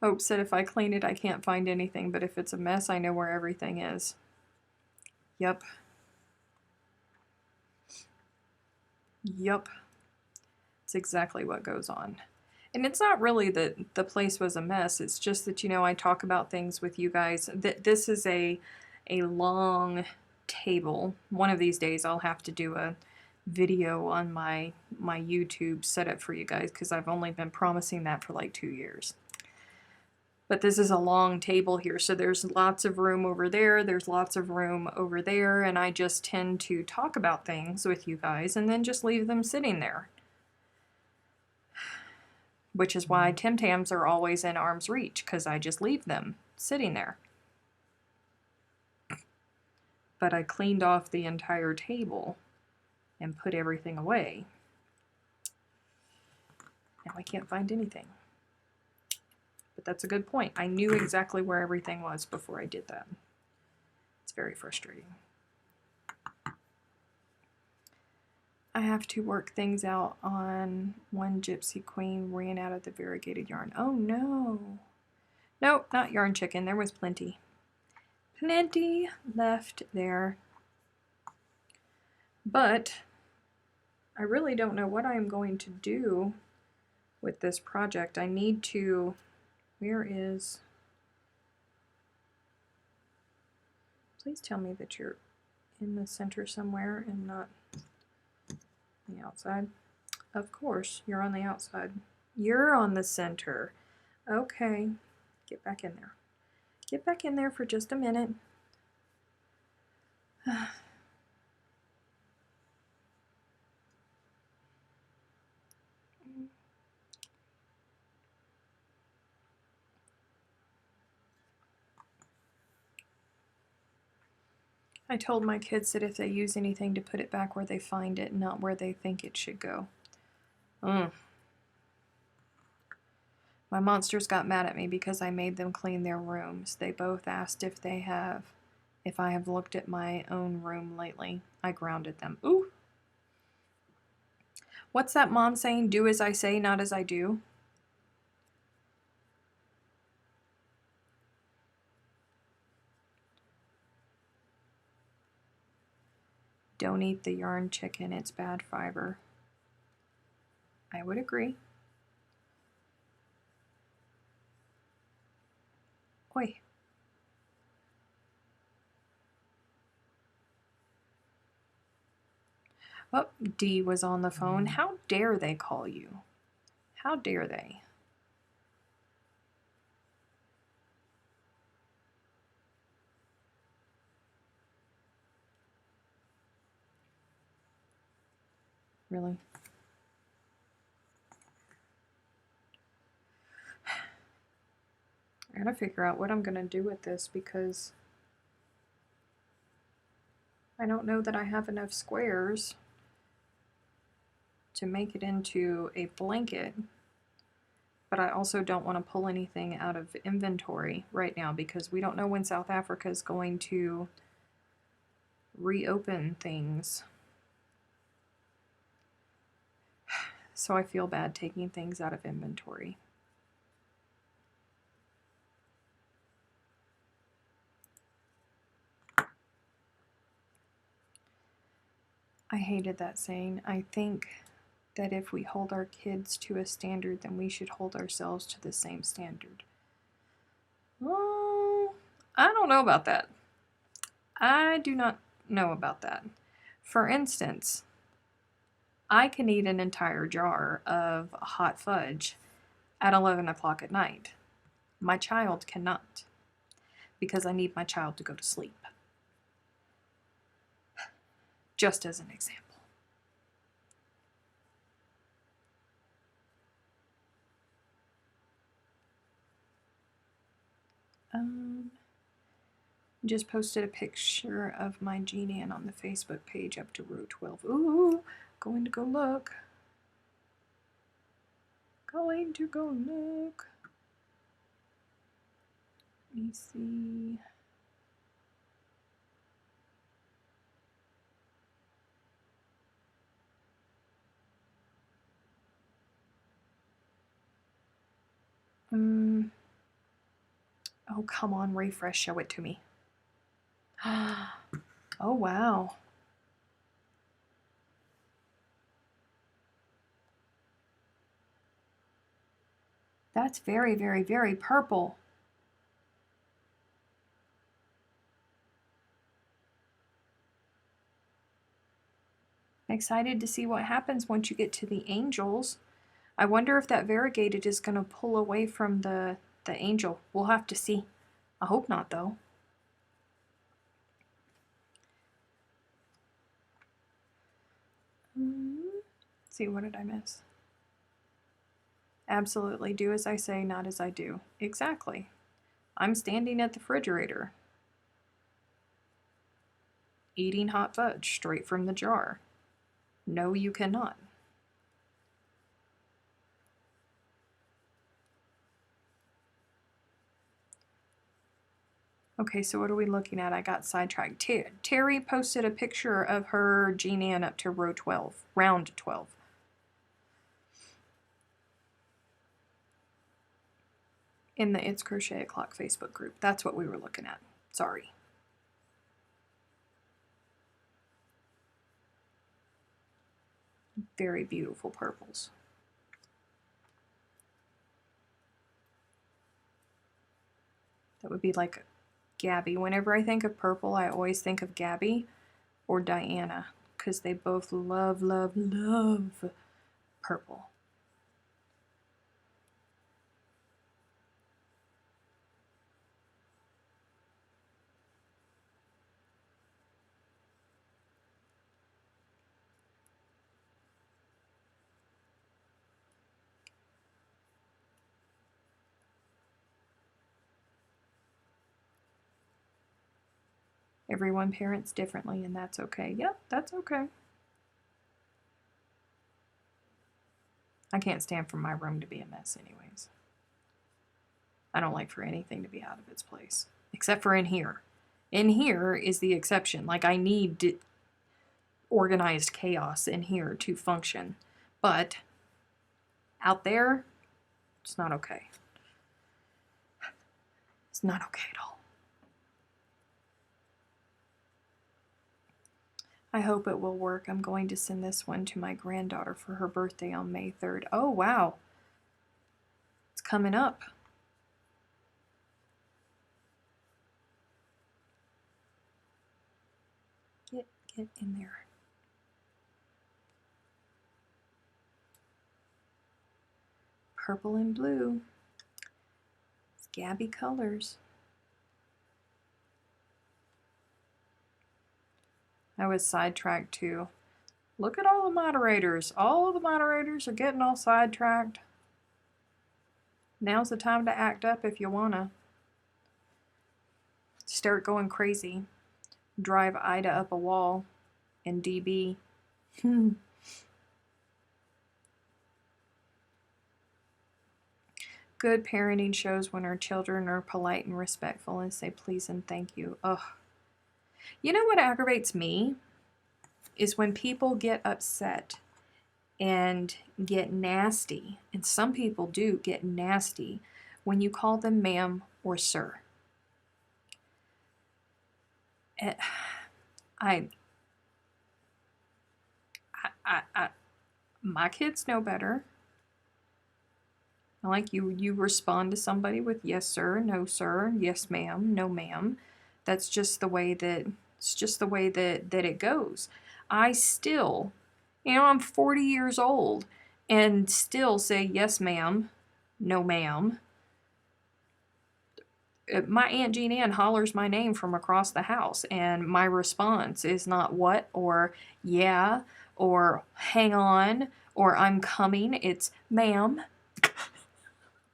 Hope said if I clean it, I can't find anything, but if it's a mess, I know where everything is. Yep. Yup. It's exactly what goes on. And it's not really that the place was a mess. It's just that, you know, I talk about things with you guys. This is a long table. One of these days I'll have to do a video on my YouTube setup for you guys, because I've only been promising that for like 2 years. But this is a long table here, so there's lots of room over there, there's lots of room over there, and I just tend to talk about things with you guys and then just leave them sitting there. Which is why Tim Tams are always in arm's reach, because I just leave them sitting there. But I cleaned off the entire table and put everything away. Now I can't find anything. But that's a good point. I knew exactly where everything was before I did that. It's very frustrating. I have to work things out on one Gypsy Queen ran out of the variegated yarn. Oh no. Nope, not yarn chicken. There was plenty. Plenty left there. But I really don't know what I'm going to do with this project. I need to... Where is... Please tell me that you're in the center somewhere and not the outside. Of course, you're on the outside. You're on the center. Okay. Get back in there. Get back in there for just a minute. I told my kids that if they use anything to put it back where they find it, not where they think it should go. My monsters got mad at me because I made them clean their rooms. They both asked if I have looked at my own room lately. I grounded them. Ooh. What's that mom saying? Do as I say, not as I do. Don't eat the yarn chicken. It's bad fiber. I would agree. Oi. Oh, Dee was on the phone. How dare they call you? How dare they? Really? I gotta figure out what I'm gonna do with this because I don't know that I have enough squares to make it into a blanket, but I also don't want to pull anything out of inventory right now because we don't know when South Africa is going to reopen things. So I feel bad taking things out of inventory. I hated that saying. I think that if we hold our kids to a standard, then we should hold ourselves to the same standard. Well, I don't know about that. I do not know about that. For instance, I can eat an entire jar of hot fudge at 11 o'clock at night. My child cannot because I need my child to go to sleep. Just as an example. Just posted a picture of my G-Nan on the Facebook page up to row 12. Ooh, going to go look. Going to go look. Let me see. Oh, come on, refresh, show it to me. Oh, wow. That's very, very, very purple. Excited to see what happens once you get to the angels. I wonder if that variegated is going to pull away from the angel. We'll have to see. I hope not, though. Let's see, what did I miss? Absolutely, do as I say, not as I do. Exactly. I'm standing at the refrigerator, eating hot fudge straight from the jar. No, you cannot. Okay, so what are we looking at? I got sidetracked. Terry posted a picture of her G-Nan up to round 12. In the It's Crochet O'Clock Facebook group. That's what we were looking at. Sorry. Very beautiful purples. That would be like Gabby. Whenever I think of purple, I always think of Gabby or Diana because they both love, love, love purple. Everyone parents differently, and that's okay. Yep, that's okay. I can't stand for my room to be a mess anyways. I don't like for anything to be out of its place, except for in here. In here is the exception. Like, I need organized chaos in here to function. But out there, it's not okay. It's not okay at all. I hope it will work. I'm going to send this one to my granddaughter for her birthday on May 3rd. Oh, wow. It's coming up. Get in there. Purple and blue. It's Gabby colors. I was sidetracked too. Look at all the moderators. All of the moderators are getting all sidetracked. Now's the time to act up if you wanna. Start going crazy. Drive Ida up a wall in DB. Good parenting shows when our children are polite and respectful and say please and thank you. Ugh. You know what aggravates me? Is when people get upset and get nasty, and some people do get nasty, when you call them ma'am or sir. My kids know better. Like you respond to somebody with yes sir, no sir, yes ma'am, no ma'am. That's just the way that it goes. I still, I'm 40 years old and still say yes ma'am, no ma'am. My Aunt Jean Ann hollers my name from across the house, and my response is not what or yeah or hang on or I'm coming. It's ma'am.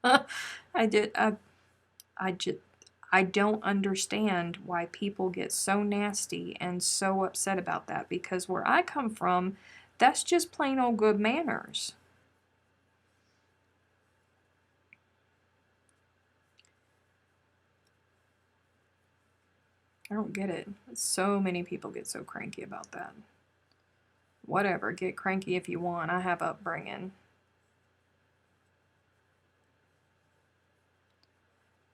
I don't understand why people get so nasty and so upset about that, because where I come from, that's just plain old good manners. I don't get it. So many people get so cranky about that. Whatever, get cranky if you want. I have upbringing.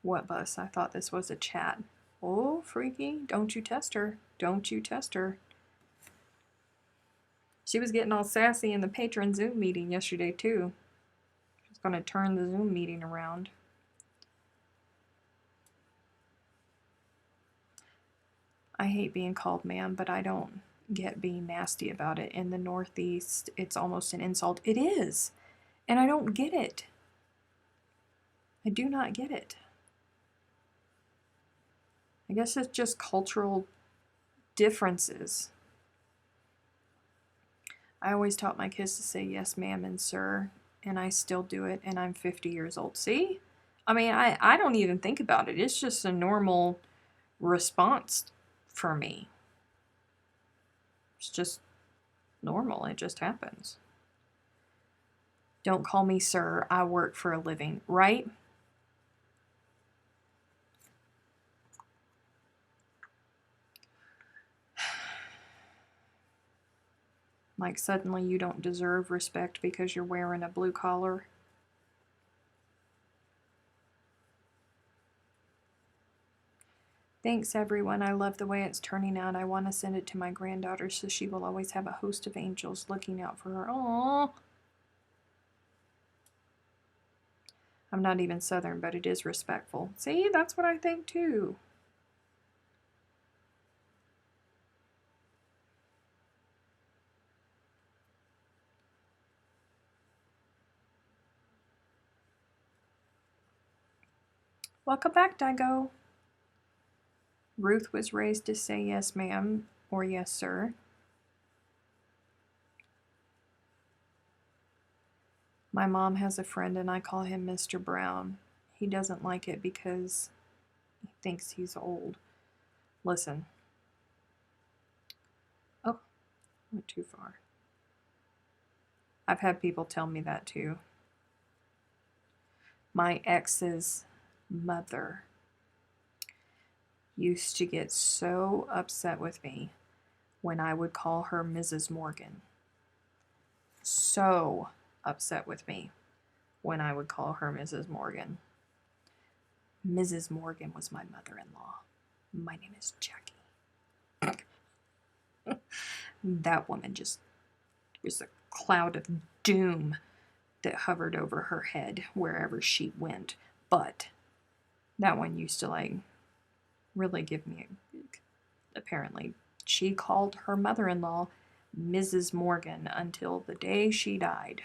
What bus? I thought this was a chat. Oh, freaky. Don't you test her. Don't you test her. She was getting all sassy in the patron Zoom meeting yesterday, too. She's going to turn the Zoom meeting around. I hate being called ma'am, but I don't get being nasty about it. In the Northeast, it's almost an insult. It is. And I don't get it. I do not get it. I guess it's just cultural differences. I always taught my kids to say yes, ma'am, and sir, and I still do it, and I'm 50 years old. See? I mean, I don't even think about it. It's just a normal response for me. It's just normal. It just happens. Don't call me sir. I work for a living, right? Like suddenly you don't deserve respect because you're wearing a blue collar. Thanks everyone. I love the way it's turning out. I want to send it to my granddaughter so she will always have a host of angels looking out for her. Aww. I'm not even Southern, but it is respectful. See, that's what I think too. Welcome back, Dago. Ruth was raised to say yes, ma'am, or yes, sir. My mom has a friend and I call him Mr. Brown. He doesn't like it because he thinks he's old. Listen. Oh, went too far. I've had people tell me that too. My ex's mother used to get so upset with me when I would call her Mrs. Morgan. So upset with me when I would call her Mrs. Morgan. Mrs. Morgan was my mother-in-law. My name is Jackie. That woman just was a cloud of doom that hovered over her head wherever she went. But that one used to like really give me apparently she called her mother-in-law Mrs. Morgan until the day she died.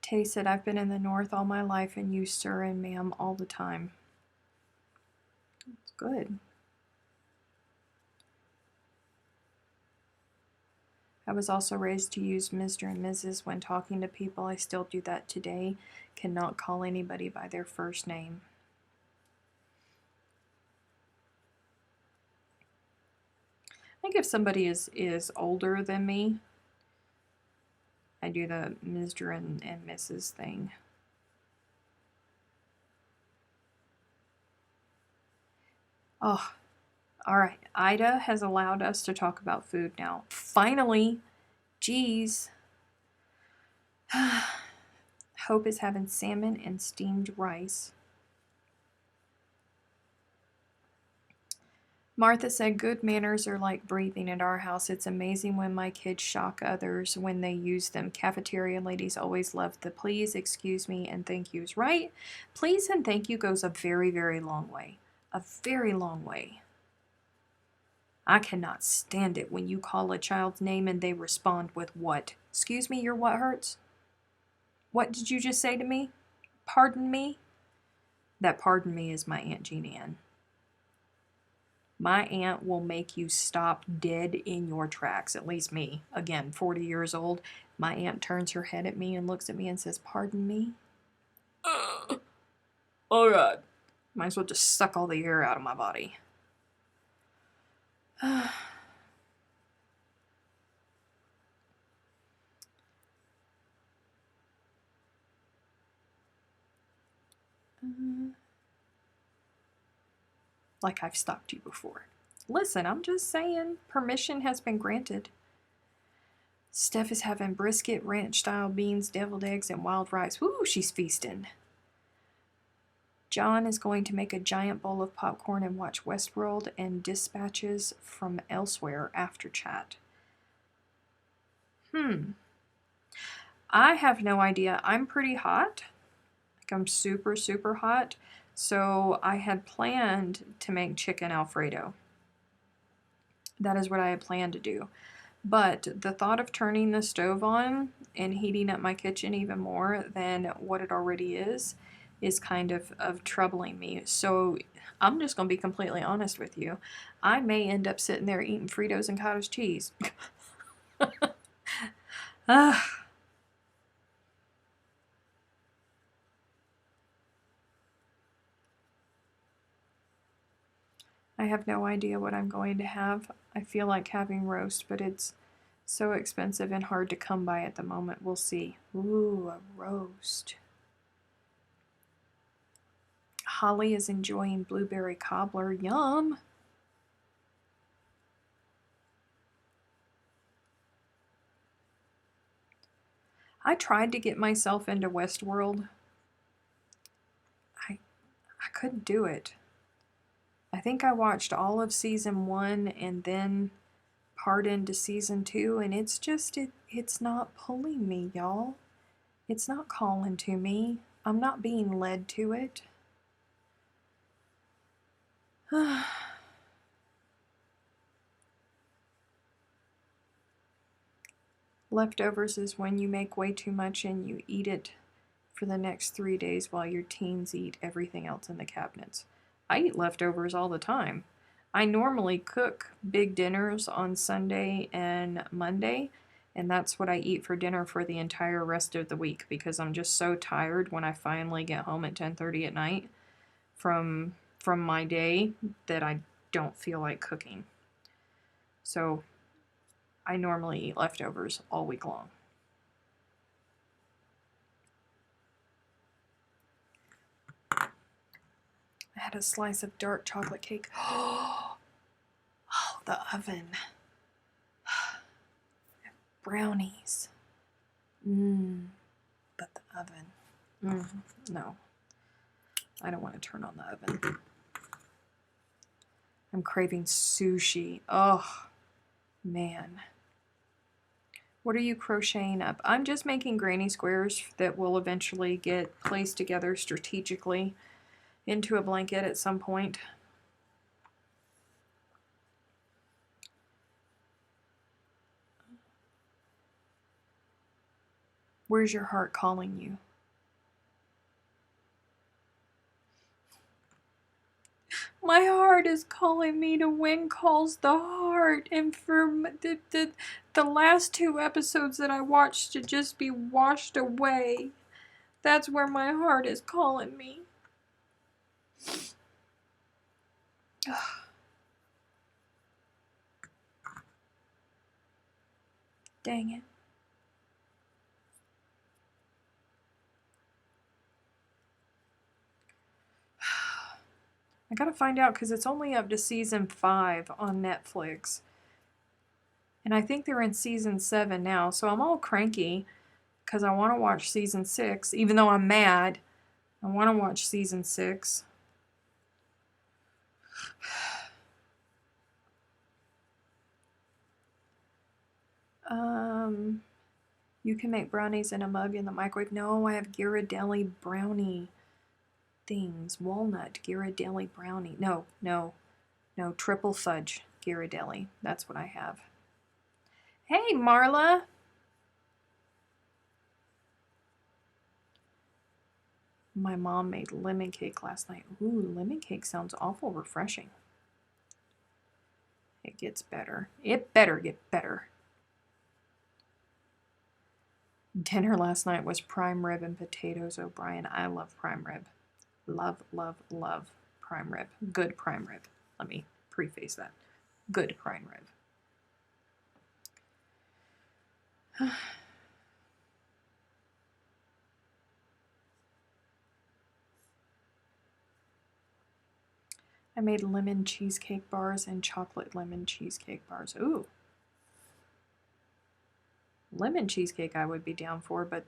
Tay said, I've been in the north all my life and use sir and ma'am all the time. It's good. I was also raised to use Mr. and Mrs. when talking to people. I still do that today. Cannot call anybody by their first name. I think if somebody is older than me, I do the Mr. and Mrs. thing. Oh, all right. Ida has allowed us to talk about food now. Finally. Geez. Hope is having salmon and steamed rice. Martha said, good manners are like breathing at our house. It's amazing when my kids shock others when they use them. Cafeteria ladies always love the please, excuse me, and thank yous. Right? Please and thank you goes a very, very long way. A very long way. I cannot stand it when you call a child's name and they respond with what? Excuse me, your what hurts? What did you just say to me? Pardon me? That pardon me is my Aunt Jean Ann. My aunt will make you stop dead in your tracks, at least me. Again, 40 years old. My aunt turns her head at me and looks at me and says, pardon me? Oh God. Might as well just suck all the air out of my body. Like I've stopped you before. Listen, I'm just saying, permission has been granted. Steph is having brisket, ranch-style beans, deviled eggs, and wild rice. Woo, she's feasting. John is going to make a giant bowl of popcorn and watch Westworld and Dispatches from Elsewhere after chat. I have no idea. I'm pretty hot. Like I'm super, super hot. So I had planned to make chicken Alfredo. That is what I had planned to do. But the thought of turning the stove on and heating up my kitchen even more than what it already is kind of troubling me. So I'm just going to be completely honest with you. I may end up sitting there eating Fritos and cottage cheese. I have no idea what I'm going to have. I feel like having roast, but it's so expensive and hard to come by at the moment. We'll see. Ooh, a roast. Holly is enjoying blueberry cobbler. Yum! I tried to get myself into Westworld. I couldn't do it. I think I watched all of season 1 and then part into season 2, and it's just, it's not pulling me, y'all. It's not calling to me. I'm not being led to it. Leftovers is when you make way too much and you eat it for the next 3 days while your teens eat everything else in the cabinets. I eat leftovers all the time. I normally cook big dinners on Sunday and Monday, and that's what I eat for dinner for the entire rest of the week because I'm just so tired when I finally get home at 10:30 at night from my day that I don't feel like cooking. So I normally eat leftovers all week long. had a slice of dark chocolate cake. Oh, the oven. Brownies. But the oven. No. I don't want to turn on the oven. I'm craving sushi. Oh, man. What are you crocheting up? I'm just making granny squares that will eventually get placed together strategically into a blanket at some point. Where's your heart calling you? My heart is calling me to When Calls the Heart, and for the last 2 episodes that I watched to just be washed away. That's where my heart is calling me. Dang it. I gotta find out because it's only up to season 5 on Netflix. And I think they're in season 7 now, so I'm all cranky because I want to watch season 6, even though I'm mad. I want to watch season 6. You can make brownies in a mug in the microwave. No, I have Ghirardelli brownie things. Walnut Ghirardelli brownie. No, triple fudge Ghirardelli. That's what I have. Hey, Marla. My mom made lemon cake last night. Ooh, lemon cake sounds awful refreshing. It gets better. It better get better. Dinner last night was prime rib and potatoes, O'Brien. I love prime rib. Love, love, love prime rib. Good prime rib. Let me preface that. Good prime rib. I made lemon cheesecake bars and chocolate lemon cheesecake bars. Ooh. Lemon cheesecake I would be down for, but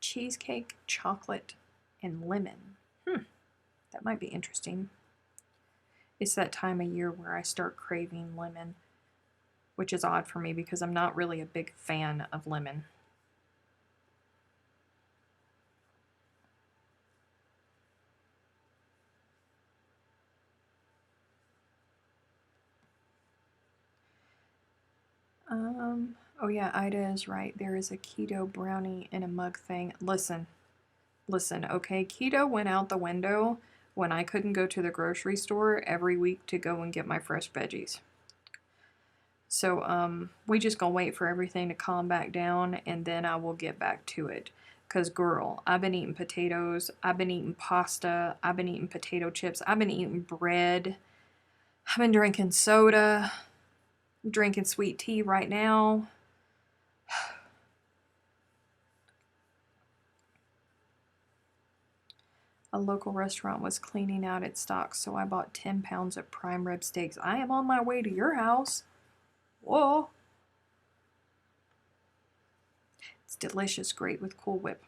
cheesecake, chocolate, and lemon. That might be interesting. It's that time of year where I start craving lemon, which is odd for me because I'm not really a big fan of lemon. Oh yeah, Ida is right. There is a keto brownie in a mug thing. Listen, okay? Keto went out the window when I couldn't go to the grocery store every week to go and get my fresh veggies. So, we just gonna wait for everything to calm back down and then I will get back to it. Cause girl, I've been eating potatoes, I've been eating pasta, I've been eating potato chips, I've been eating bread, I've been drinking soda, I'm drinking sweet tea right now. A local restaurant was cleaning out its stock, so I bought 10 pounds of prime rib steaks. I am on my way to your house. Whoa. It's delicious, great with Cool Whip.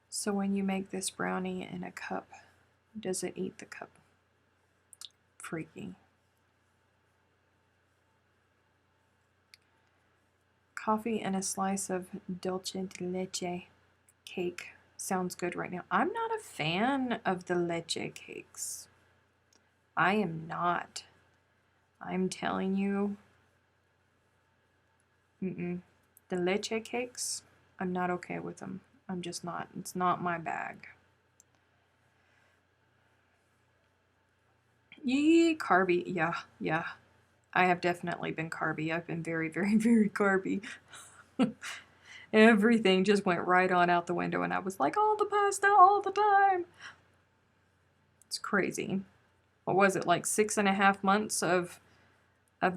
So when you make this brownie in a cup, does it eat the cup? Freaky. Coffee and a slice of dulce de leche cake sounds good right now. I'm not a fan of the leche cakes. I am not. I'm telling you. The leche cakes, I'm not okay with them. I'm just not. It's not my bag. Yee, carby. Yeah. I have definitely been carby. I've been very, very, very carby. Everything just went right on out the window and I was like, all the pasta all the time. It's crazy. What was it, like 6.5 months of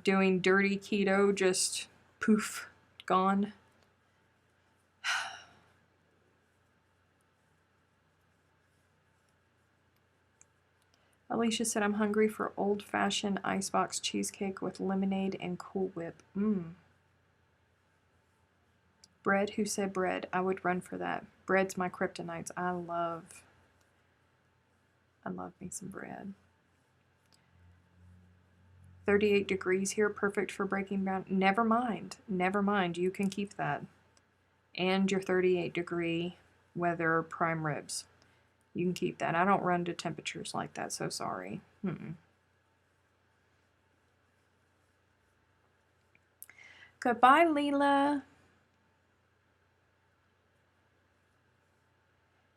doing dirty keto, just poof, gone. Alicia said, I'm hungry for old-fashioned icebox cheesecake with lemonade and Cool Whip. Bread? Who said bread? I would run for that. Bread's my kryptonite. I love me some bread. 38 degrees here, perfect for breaking down. Never mind. Never mind. You can keep that. And your 38 degree weather prime ribs. You can keep that. I don't run to temperatures like that, so sorry. Goodbye, Leela.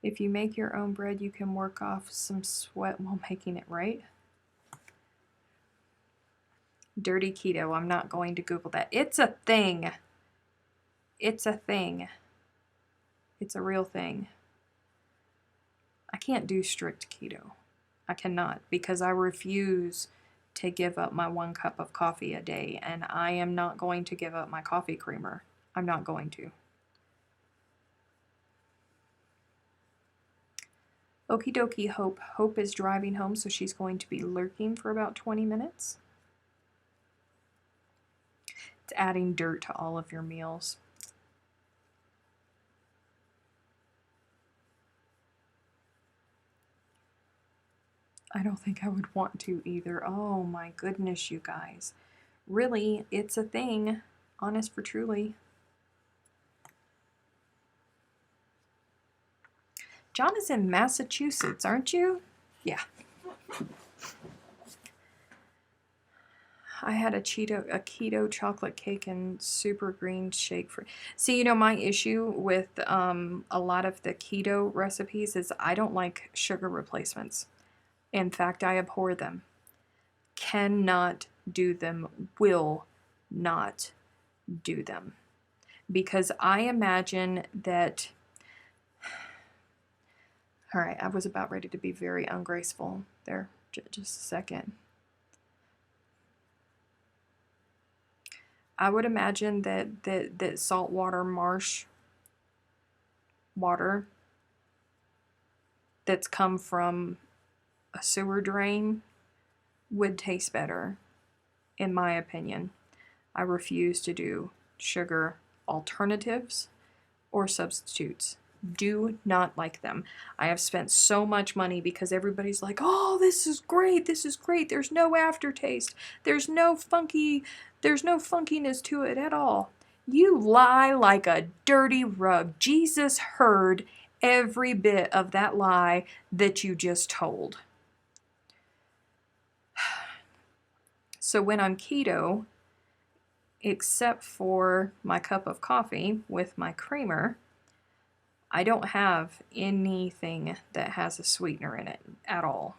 If you make your own bread, you can work off some sweat while making it, right? Dirty keto. I'm not going to Google that. It's a thing. It's a thing. It's a real thing. I can't do strict keto. I cannot, because I refuse to give up my 1 cup of coffee a day, and I am not going to give up my coffee creamer. I'm not going to. Okie dokie, Hope. Hope is driving home, so she's going to be lurking for about 20 minutes. It's adding dirt to all of your meals. I don't think I would want to either. Oh my goodness, you guys. Really, it's a thing. Honest for truly. John is in Massachusetts, aren't you? Yeah. I had a keto chocolate cake and super green shake for. See, you know, my issue with a lot of the keto recipes is I don't like sugar replacements. In fact, I abhor them. Cannot do them. Will not do them. Because I imagine that. All right, I was about ready to be very ungraceful there. Just a second. I would imagine that saltwater marsh water that's come from a sewer drain would taste better, in my opinion. I refuse to do sugar alternatives or substitutes. Do not like them. I have spent so much money because everybody's like, oh, this is great, there's no aftertaste, there's no funkiness to it at all. You lie like a dirty rug. Jesus heard every bit of that lie that you just told. So when I'm keto, except for my cup of coffee with my creamer, I don't have anything that has a sweetener in it at all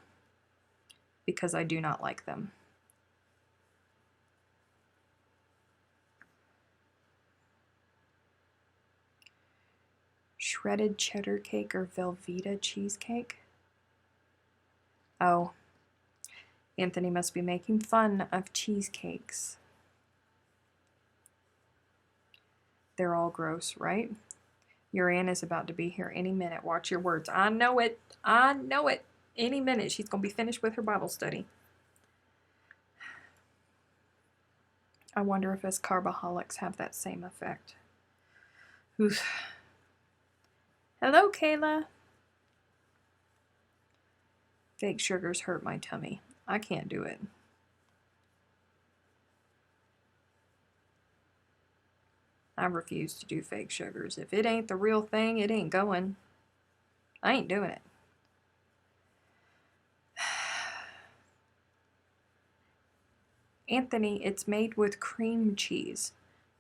because I do not like them. Shredded cheddar cake or Velveeta cheesecake? Oh, Anthony must be making fun of cheesecakes. They're all gross, right? Your aunt is about to be here any minute. Watch your words. I know it. I know it. Any minute she's going to be finished with her Bible study. I wonder if us carboholics have that same effect. Oof. Hello, Kayla. Fake sugars hurt my tummy. I can't do it. I refuse to do fake sugars. If it ain't the real thing, it ain't going. I ain't doing it. Anthony, it's made with cream cheese.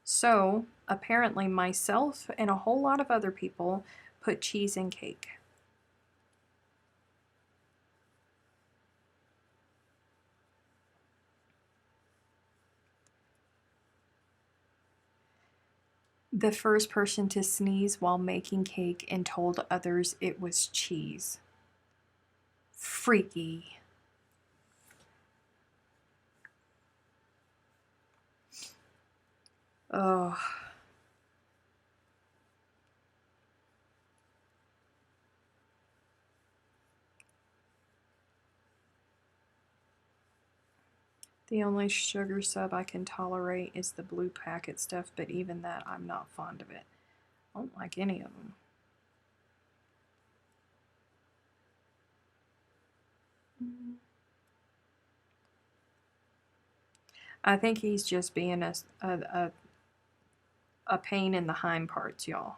So, apparently myself and a whole lot of other people put cheese in cake. The first person to sneeze while making cake and told others it was cheese. Freaky. Oh. The only sugar sub I can tolerate is the blue packet stuff, but even that, I'm not fond of it. I don't like any of them. I think he's just being a pain in the hind parts, y'all.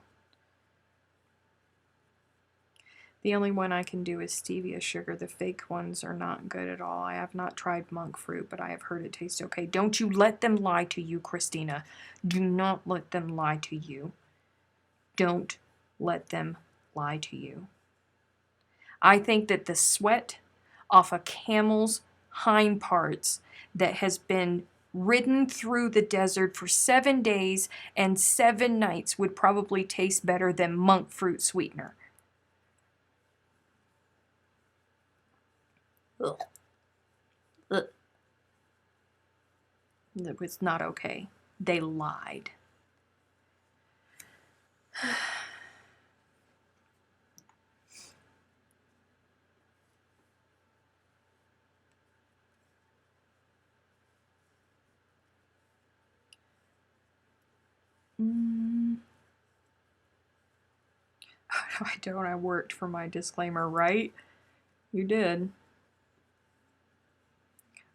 The only one I can do is stevia sugar. The fake ones are not good at all. I have not tried monk fruit, but I have heard it tastes okay. Don't you let them lie to you, Christina. Do not let them lie to you. Don't let them lie to you. I think that the sweat off a camel's hind parts that has been ridden through the desert for 7 days and 7 nights would probably taste better than monk fruit sweetener. Ugh. Ugh. It was not okay. They lied. I don't. I worked for my disclaimer, right? You did.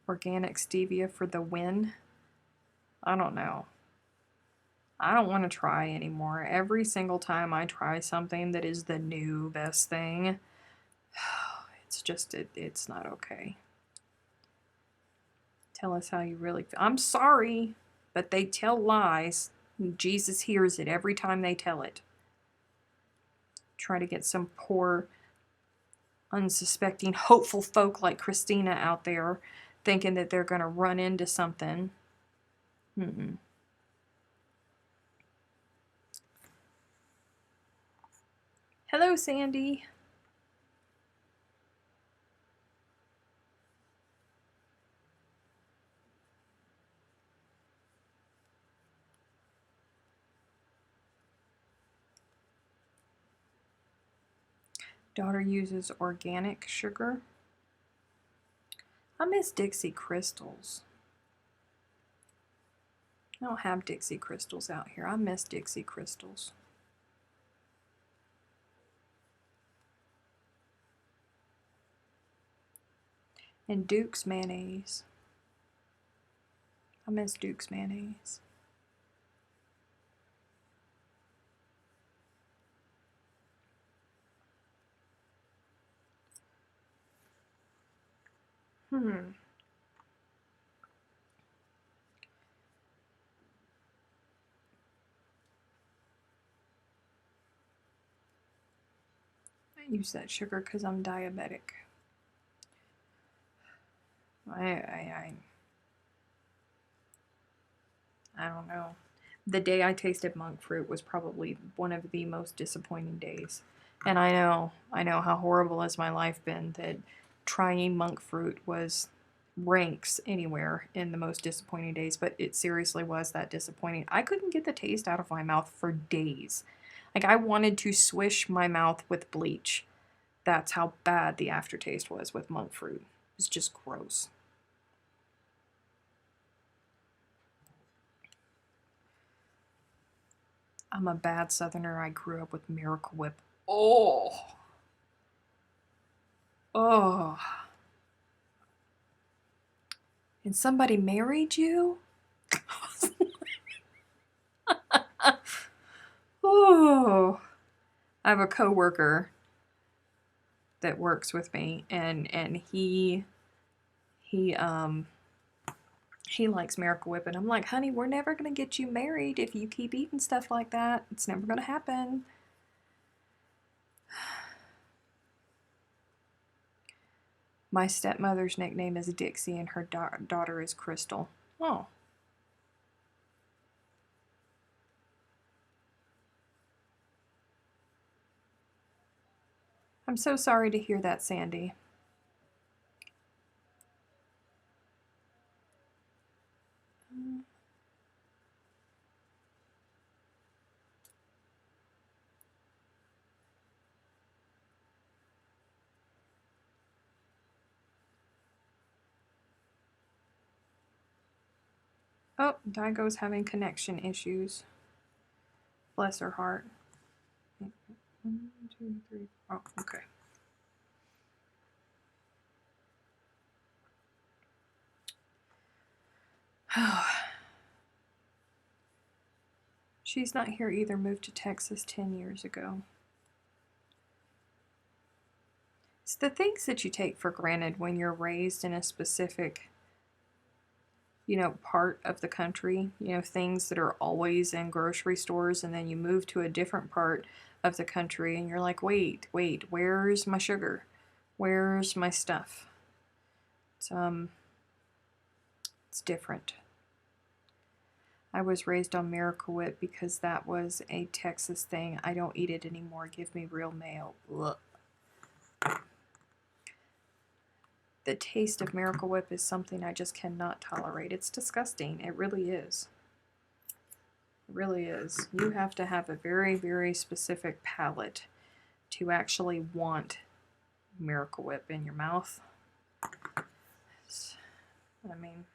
Organic stevia for the win? I don't know. I don't want to try anymore. Every single time I try something that is the new best thing, it's just, it's not okay. Tell us how you really feel. I'm sorry, but they tell lies. Jesus hears it every time they tell it. Try to get some poor, unsuspecting, hopeful folk like Christina out there thinking that they're going to run into something. Mm-mm. Hello, Sandy. Daughter uses organic sugar. I miss Dixie crystals. I don't have Dixie crystals out here. I miss Dixie crystals. And Duke's mayonnaise. I miss Duke's mayonnaise. I use that sugar because I'm diabetic. I don't know. The day I tasted monk fruit was probably one of the most disappointing days. And I know how horrible has my life been that trying monk fruit was ranks anywhere in the most disappointing days, but it seriously was that disappointing. I couldn't get the taste out of my mouth for days. Like, I wanted to swish my mouth with bleach. That's how bad the aftertaste was with monk fruit. It's just gross. I'm a bad southerner. I grew up with Miracle Whip. Oh. Oh. And somebody married you? Oh. I have a coworker that works with me, and he likes Miracle Whip, and I'm like, honey, we're never gonna get you married if you keep eating stuff like that. It's never gonna happen. My stepmother's nickname is Dixie, and her daughter is Crystal. Oh. I'm so sorry to hear that, Sandy. Oh, Daigo's having connection issues. Bless her heart. 1, 2, 3. Oh, okay. She's not here either. Moved to Texas 10 years ago. It's the things that you take for granted when you're raised in a specific, part of the country. Things that are always in grocery stores, and then you move to a different part of the country and you're like, wait, where's my sugar? Where's my stuff? It's different. I was raised on Miracle Whip because that was a Texas thing. I don't eat it anymore. Give me real mayo. Ugh. The taste of Miracle Whip is something I just cannot tolerate. It's disgusting. It really is. It really is. You have to have a very, very specific palate to actually want Miracle Whip in your mouth. I mean,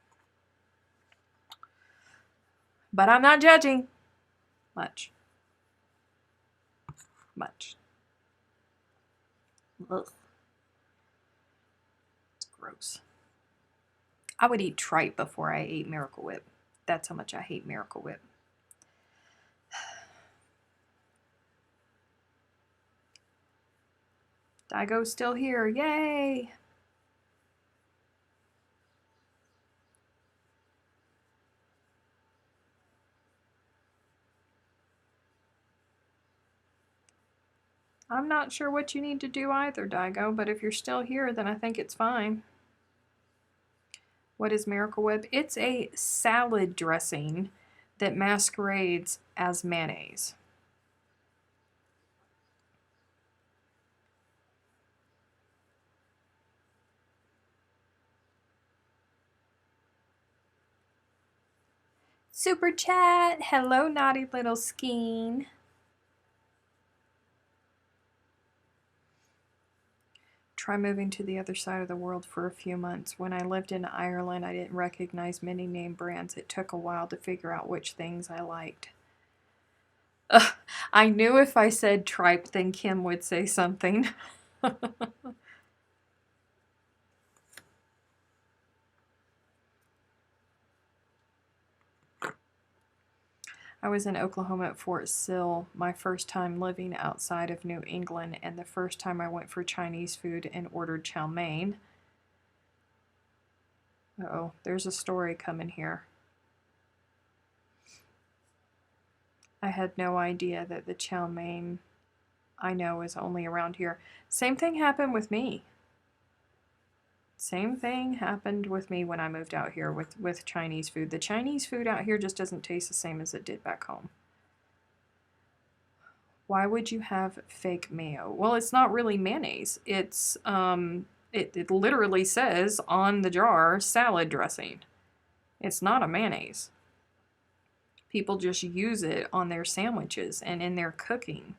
but I'm not judging. Much. Ugh. It's gross. I would eat tripe before I ate Miracle Whip. That's how much I hate Miracle Whip. Daigo's still here. Yay! I'm not sure what you need to do either, Daigo, but if you're still here, then I think it's fine. What is Miracle Whip? It's a salad dressing that masquerades as mayonnaise. Super chat. Hello, naughty little Skeen. Try moving to the other side of the world for a few months. When I lived in Ireland, I didn't recognize many name brands. It took a while to figure out which things I liked. I knew if I said tripe, then Kim would say something. I was in Oklahoma at Fort Sill, my first time living outside of New England, and the first time I went for Chinese food and ordered chow mein. Uh-oh, there's a story coming here. I had no idea that the chow mein I know is only around here. Same thing happened with me. Same thing happened with me when I moved out here with Chinese food. The Chinese food out here just doesn't taste the same as it did back home. Why would you have fake mayo? Well, it's not really mayonnaise. It's it literally says on the jar salad dressing. It's not a mayonnaise. People just use it on their sandwiches and in their cooking.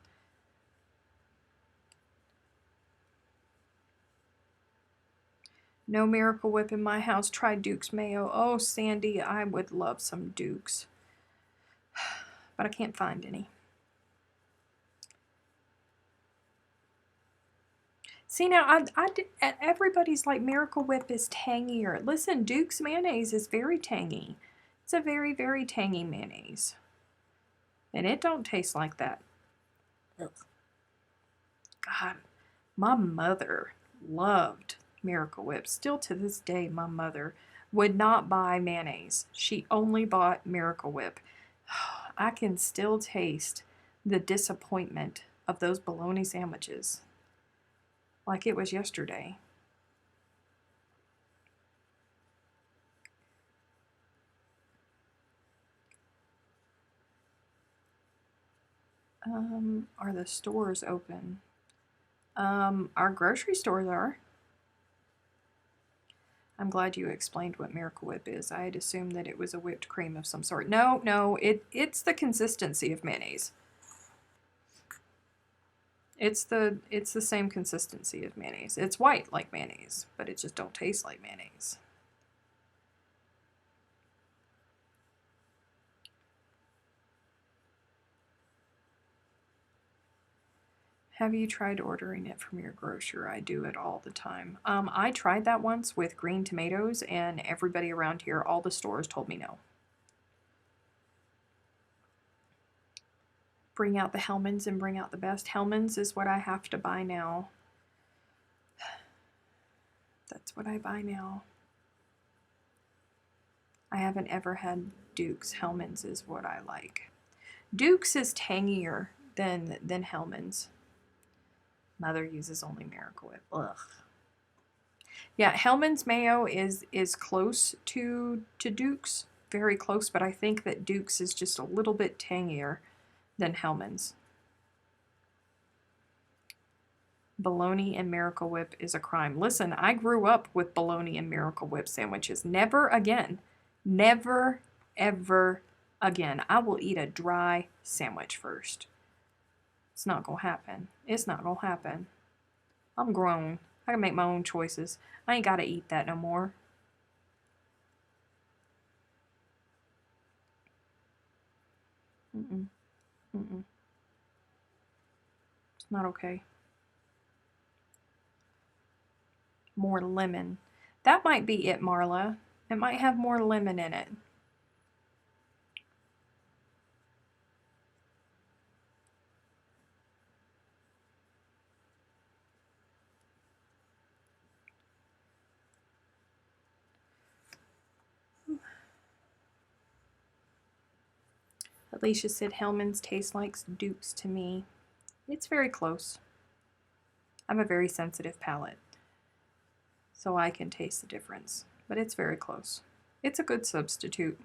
No Miracle Whip in my house. Try Duke's mayo. Oh, Sandy, I would love some Duke's. But I can't find any. See, now, everybody's like Miracle Whip is tangier. Listen, Duke's mayonnaise is very tangy. It's a very, very tangy mayonnaise. And it don't taste like that. Ugh. God, my mother loved Miracle Whip. Still to this day, my mother would not buy mayonnaise. She only bought Miracle Whip. I can still taste the disappointment of those bologna sandwiches like it was yesterday. Are the stores open? Our grocery stores are. I'm glad you explained what Miracle Whip is. I had assumed that it was a whipped cream of some sort. No, it's the consistency of mayonnaise. It's the same consistency as mayonnaise. It's white like mayonnaise, but it just don't taste like mayonnaise. Have you tried ordering it from your grocer? I do it all the time. I tried that once with green tomatoes, and everybody around here, all the stores, told me no. Bring out the Hellmann's and bring out the best. Hellmann's is what I have to buy now. That's what I buy now. I haven't ever had Duke's. Hellmann's is what I like. Duke's is tangier than Hellmann's. Mother uses only Miracle Whip. Ugh. Yeah, Hellmann's mayo is close to Duke's. Very close, but I think that Duke's is just a little bit tangier than Hellmann's. Bologna and Miracle Whip is a crime. Listen, I grew up with bologna and Miracle Whip sandwiches. Never again. Never, ever again. I will eat a dry sandwich first. It's not going to happen. It's not going to happen. I'm grown. I can make my own choices. I ain't got to eat that no more. Mm-mm. Mm-mm. It's not okay. More lemon. That might be it, Marla. It might have more lemon in it. Alicia said Hellmann's tastes like Duke's to me. It's very close. I have a very sensitive palate, so I can taste the difference, but it's very close. It's a good substitute.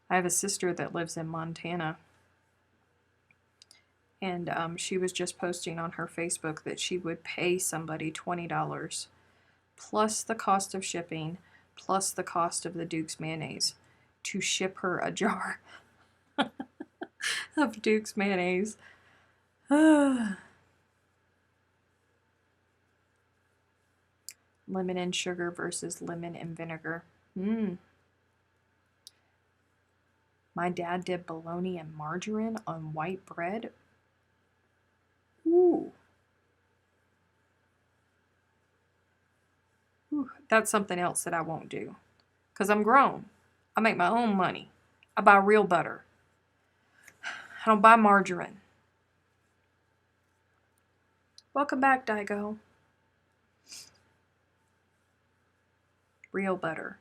I have a sister that lives in Montana, and she was just posting on her Facebook that she would pay somebody $20 plus the cost of shipping plus the cost of the Duke's mayonnaise to ship her a jar of Duke's mayonnaise. Lemon and sugar versus lemon and vinegar. My dad did bologna and margarine on white bread. Ooh. Ooh. That's something else that I won't do. Because I'm grown. I make my own money. I buy real butter. I don't buy margarine. Welcome back, Daigo. Real butter.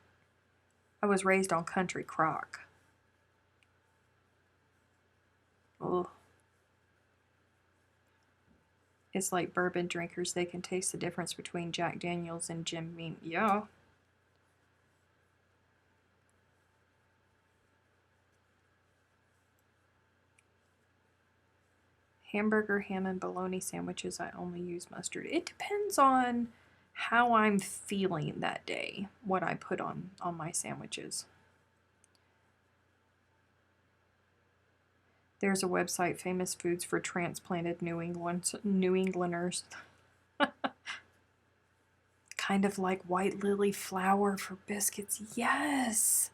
I was raised on country crock. Ugh. It's like bourbon drinkers. They can taste the difference between Jack Daniels and Jim Beam. Yeah. Hamburger, ham, and bologna sandwiches, I only use mustard. It depends on how I'm feeling that day, what I put on my sandwiches. There's a website, Famous Foods for Transplanted New Englanders. Kind of like white lily flour for biscuits. Yes.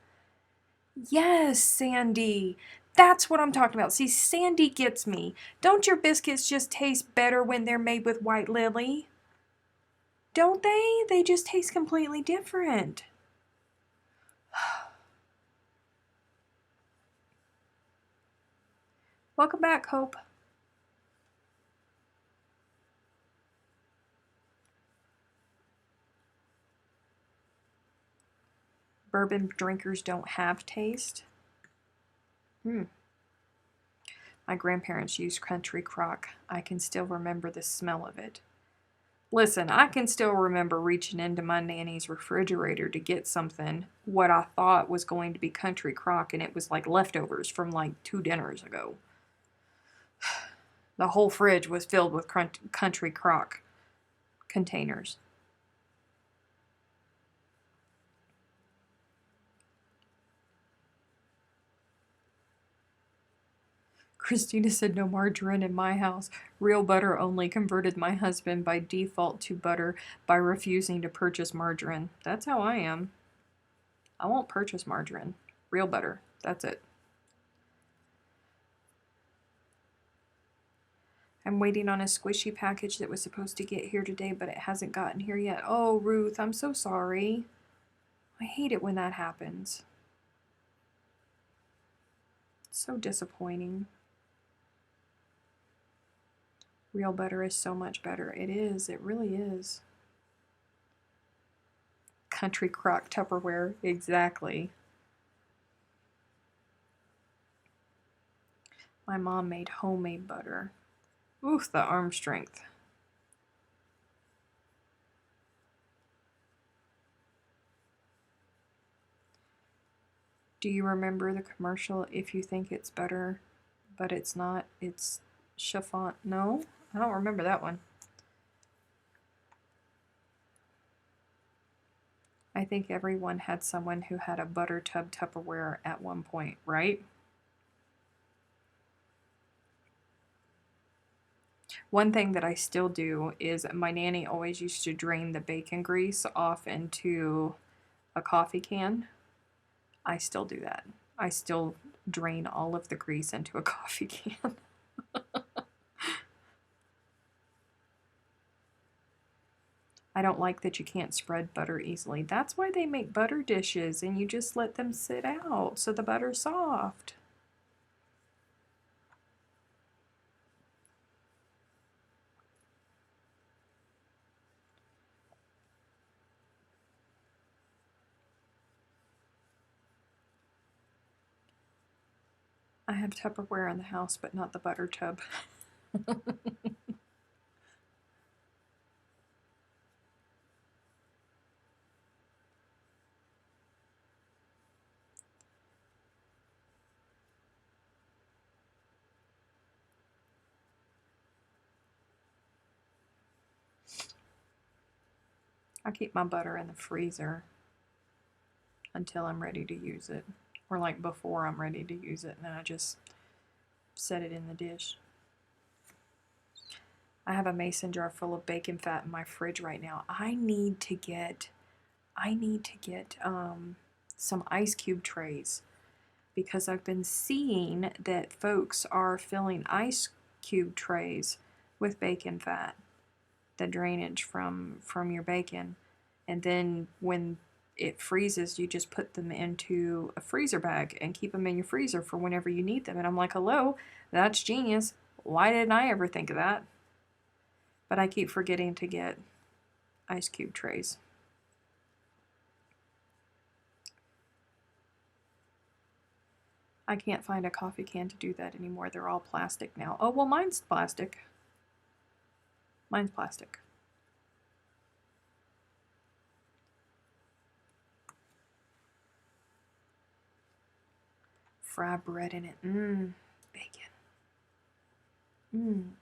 Yes, Sandy. That's what I'm talking about. See, Sandy gets me. Don't your biscuits just taste better when they're made with white lily? Don't they? They just taste completely different. Welcome back, Hope. Bourbon drinkers don't have taste. My grandparents used country crock. I can still remember the smell of it. Listen, I can still remember reaching into my nanny's refrigerator to get something, what I thought was going to be country crock, and it was like leftovers from like 2 dinners ago. The whole fridge was filled with country crock containers. Christina said no margarine in my house. Real butter only. Converted my husband by default to butter by refusing to purchase margarine. That's how I am. I won't purchase margarine. Real butter. That's it. I'm waiting on a squishy package that was supposed to get here today, but it hasn't gotten here yet. Oh, Ruth, I'm so sorry. I hate it when that happens. It's so disappointing. Real butter is so much better. It is. It really is. Country crock Tupperware. Exactly. My mom made homemade butter. Oof, the arm strength. Do you remember the commercial, if you think it's butter, but it's not, it's chiffon? No, I don't remember that one. I think everyone had someone who had a butter tub Tupperware at one point, right? One thing that I still do is my nanny always used to drain the bacon grease off into a coffee can. I still do that. I still drain all of the grease into a coffee can. I don't like that you can't spread butter easily. That's why they make butter dishes and you just let them sit out so the butter's soft. I have Tupperware in the house, but not the butter tub. I keep my butter in the freezer until I'm ready to use it. Or like before I'm ready to use it, and then I just set it in the dish. I have a mason jar full of bacon fat in my fridge right now. I need to get some ice cube trays because I've been seeing that folks are filling ice cube trays with bacon fat, the drainage from your bacon, and then when it freezes, you just put them into a freezer bag and keep them in your freezer for whenever you need them. And I'm like, hello, that's genius. Why didn't I ever think of that? But I keep forgetting to get ice cube trays. I can't find a coffee can to do that anymore. They're all plastic now. Oh, well, mine's plastic. Mine's plastic. Fry bread in it. Bacon.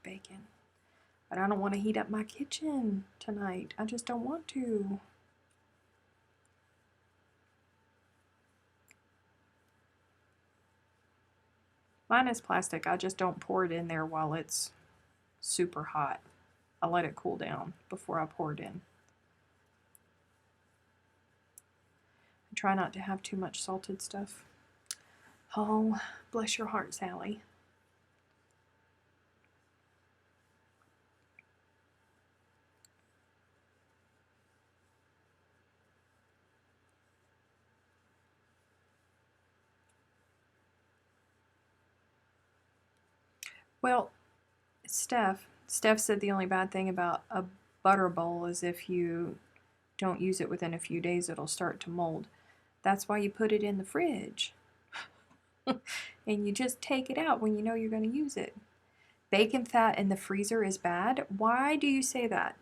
Bacon. But I don't want to heat up my kitchen tonight. I just don't want to. Mine is plastic. I just don't pour it in there while it's super hot. I let it cool down before I pour it in. I try not to have too much salted stuff. Oh, bless your heart, Sally. Well, Steph said the only bad thing about a butter bowl is if you don't use it within a few days, it'll start to mold. That's why you put it in the fridge. And you just take it out when you know you're going to use it. Bacon fat in the freezer is bad. Why do you say that?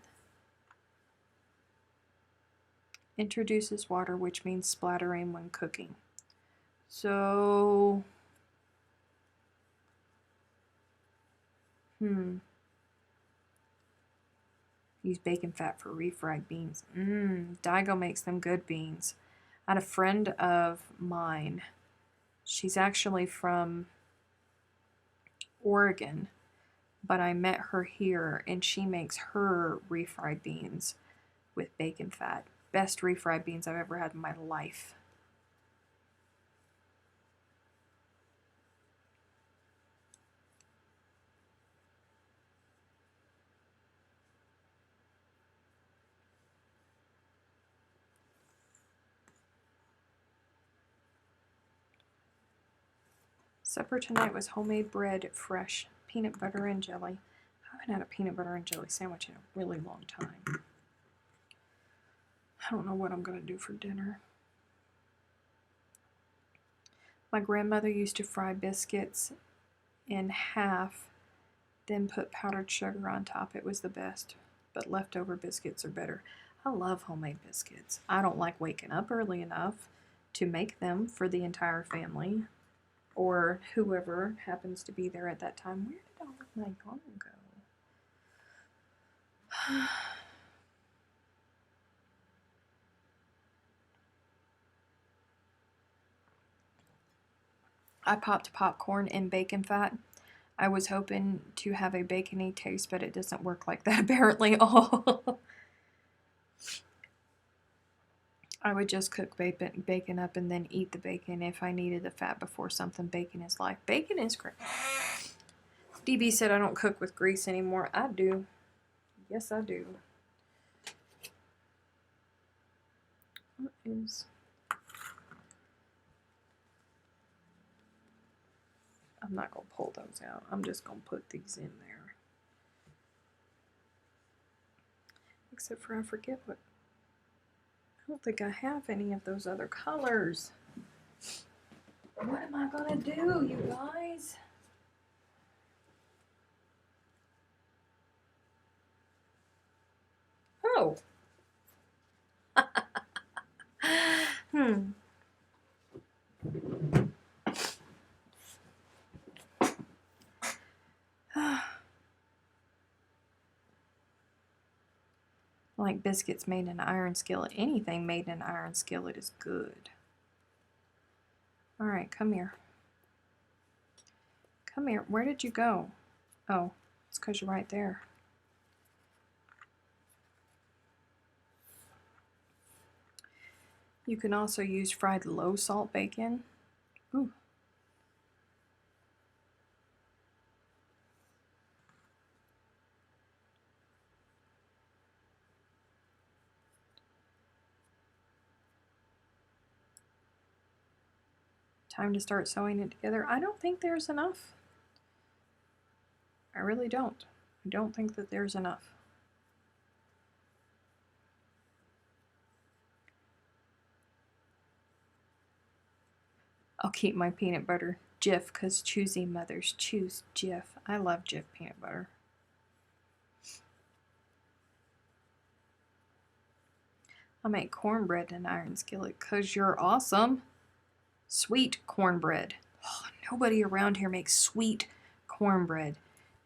Introduces water, which means splattering when cooking. So, use bacon fat for refried beans. Daigo makes them good beans. I had a friend of mine. She's actually from Oregon, but I met her here, and she makes her refried beans with bacon fat. Best refried beans I've ever had in my life. Supper tonight was homemade bread, fresh, peanut butter and jelly. I haven't had a peanut butter and jelly sandwich in a really long time. I don't know what I'm going to do for dinner. My grandmother used to fry biscuits in half, then put powdered sugar on top. It was the best, but leftover biscuits are better. I love homemade biscuits. I don't like waking up early enough to make them for the entire family or whoever happens to be there at that time. Where did all of my yarn go? I popped popcorn in bacon fat. I was hoping to have a bacony taste, but it doesn't work like that apparently. Oh. I would just cook bacon up and then eat the bacon if I needed the fat before something. Bacon is life. Bacon is great. DB said I don't cook with grease anymore. I do. Yes, I do. What is... I'm not going to pull those out. I'm just going to put these in there. Except for I forget what... I don't think I have any of those other colors. What am I going to do, you guys? Oh. Like biscuits made in an iron skillet. Anything made in an iron skillet is good. Alright, come here. Come here. Where did you go? Oh, it's because you're right there. You can also use fried low salt bacon. Ooh. Time to start sewing it together. I don't think there's enough. I really don't. I don't think that there's enough. I'll keep my peanut butter Jif because choosy mothers choose Jif. I love Jif peanut butter. I make cornbread in an iron skillet because you're awesome. Sweet cornbread. Oh, nobody around here makes sweet cornbread.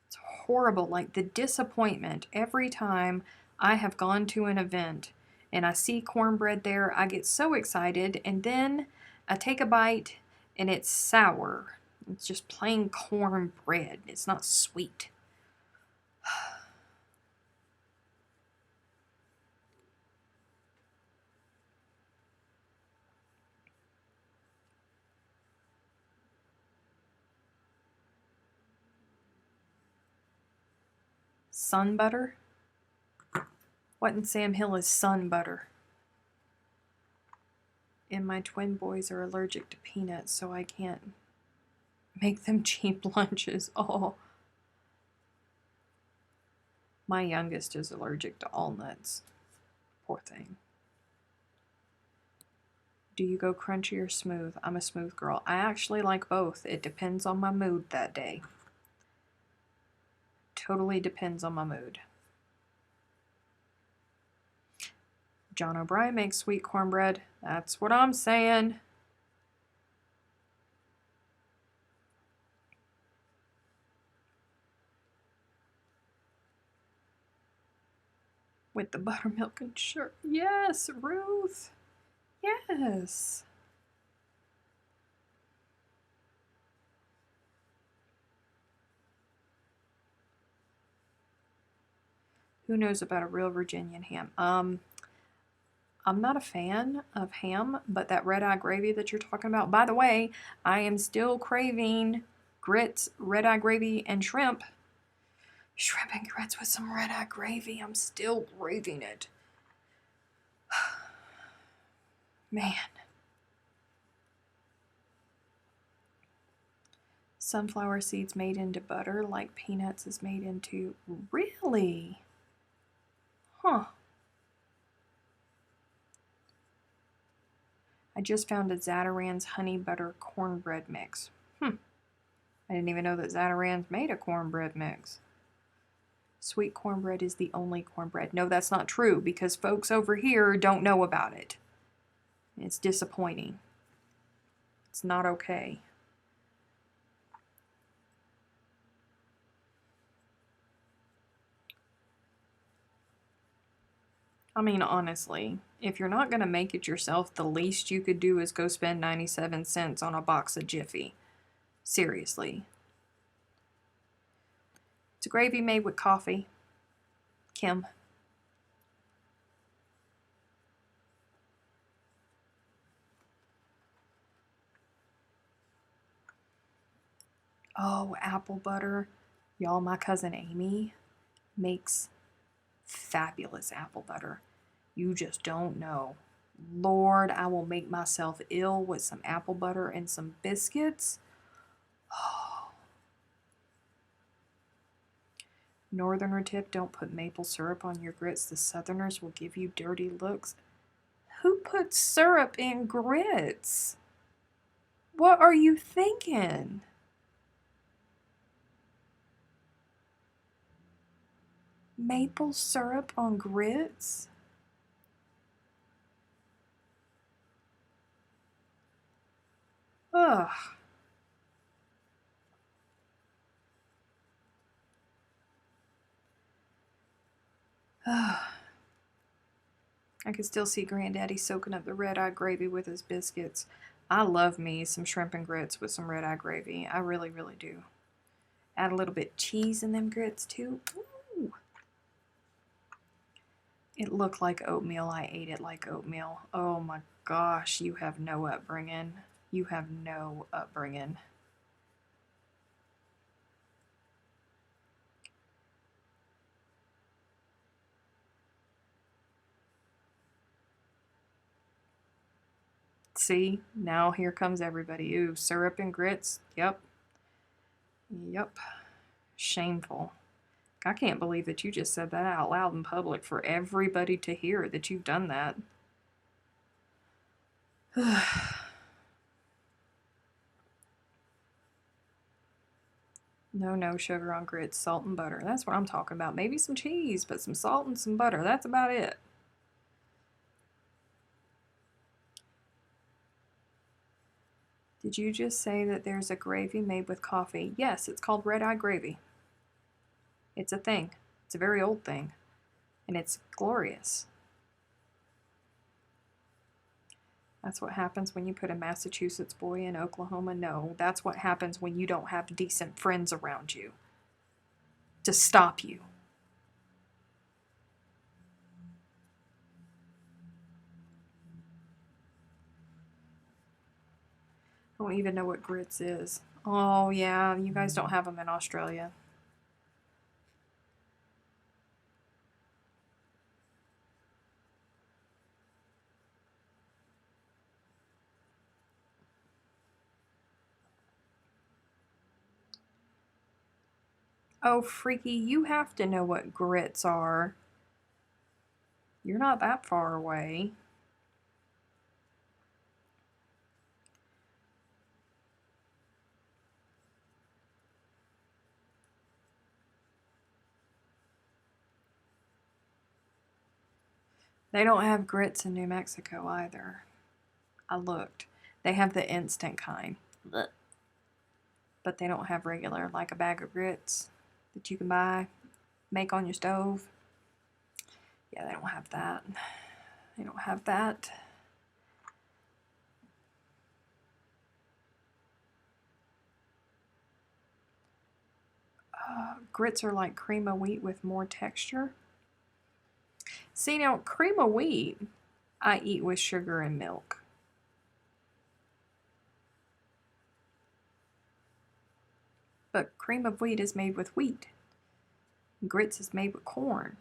It's horrible. Like the disappointment every time I have gone to an event and I see cornbread there, I get so excited, and then I take a bite and it's sour. It's just plain cornbread. It's not sweet. Sun butter? What in Sam Hill is sun butter? And my twin boys are allergic to peanuts, so I can't make them cheap lunches. Oh. My youngest is allergic to all nuts. Poor thing. Do you go crunchy or smooth? I'm a smooth girl. I actually like both. It depends on my mood that day. Totally depends on my mood. John O'Brien makes sweet cornbread. That's what I'm saying. With the buttermilk and sugar. Yes, Ruth. Yes. Who knows about a real Virginian ham? I'm not a fan of ham, but that red-eye gravy that you're talking about, by the way, I am still craving grits, red-eye gravy, and shrimp. Shrimp and grits with some red-eye gravy. I'm still craving it. Man. Sunflower seeds made into butter like peanuts is made into... Really? Huh. I just found a Zatarain's honey butter cornbread mix. I didn't even know that Zatarain's made a cornbread mix. Sweet cornbread is the only cornbread. No, that's not true because folks over here don't know about it. It's disappointing. It's not okay. I mean, honestly, if you're not going to make it yourself, the least you could do is go spend 97 cents on a box of Jiffy. Seriously. It's a gravy made with coffee. Kim. Oh, apple butter. Y'all, my cousin Amy makes fabulous apple butter. You just don't know. Lord, I will make myself ill with some apple butter and some biscuits. Oh. Northerner tip, don't put maple syrup on your grits. The Southerners will give you dirty looks. Who puts syrup in grits? What are you thinking? Maple syrup on grits? Ugh. I can still see Granddaddy soaking up the red-eye gravy with his biscuits. I love me some shrimp and grits with some red-eye gravy. I really, really do. Add a little bit of cheese in them grits too. Ooh. It looked like oatmeal. I ate it like oatmeal. Oh my gosh, you have no upbringing. You have no upbringing. See, now here comes everybody. Ooh, syrup and grits. Yep. Yep. Shameful. I can't believe that you just said that out loud in public for everybody to hear that you've done that. No sugar on grits, salt and butter. That's what I'm talking about. Maybe some cheese, but some salt and some butter. That's about it. Did you just say that there's a gravy made with coffee? Yes, it's called red-eye gravy. It's a thing. It's a very old thing. And it's glorious. That's what happens when you put a Massachusetts boy in Oklahoma. No, that's what happens when you don't have decent friends around you to stop you. I don't even know what grits is. Oh, yeah, you guys don't have them in Australia. Oh, freaky, you have to know what grits are. You're not that far away. They don't have grits in New Mexico either. I looked. They have the instant kind. But they don't have regular, like a bag of grits that you can buy, make on your stove. Yeah, they don't have that. They don't have that. Grits are like cream of wheat with more texture. See, now, cream of wheat I eat with sugar and milk. But cream of wheat is made with wheat. Grits is made with corn.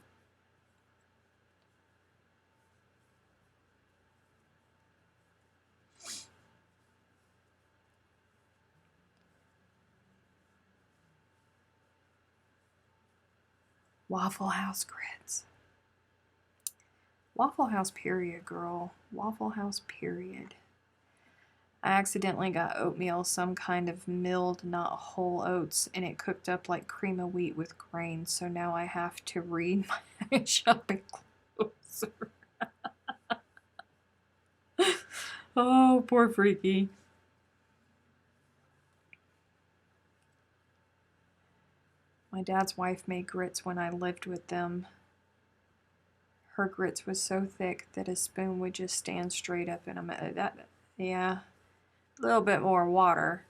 Waffle House grits. Waffle House period, girl. Waffle House period. I accidentally got oatmeal, some kind of milled, not whole oats, and it cooked up like cream of wheat with grains, so now I have to read my shopping closer. Oh, poor Freaky. My dad's wife made grits when I lived with them. Her grits was so thick that a spoon would just stand straight up in them. Yeah, a little bit more water.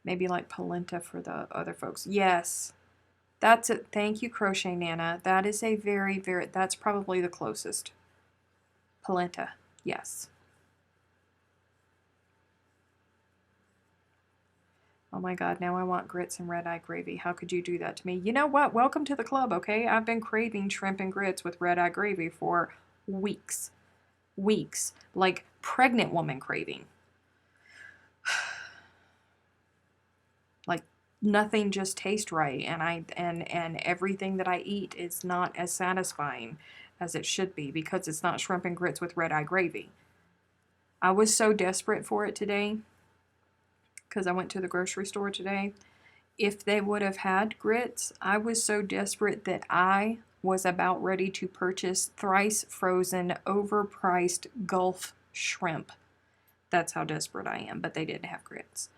Maybe like polenta for the other folks. Yes, that's it. Thank you, Crochet Nana. That is a very, that's probably the closest. Polenta, yes. Oh my God, now I want grits and red-eye gravy. How could you do that to me? You know what? Welcome to the club, okay? I've been craving shrimp and grits with red-eye gravy for weeks. Weeks. Like pregnant woman craving. Like nothing just tastes right, and everything that I eat is not as satisfying as it should be because it's not shrimp and grits with red-eye gravy. I was so desperate for it today because I went to the grocery store today. If they would have had grits, I was so desperate that I was about ready to purchase thrice frozen, overpriced Gulf shrimp. That's how desperate I am, but they didn't have grits.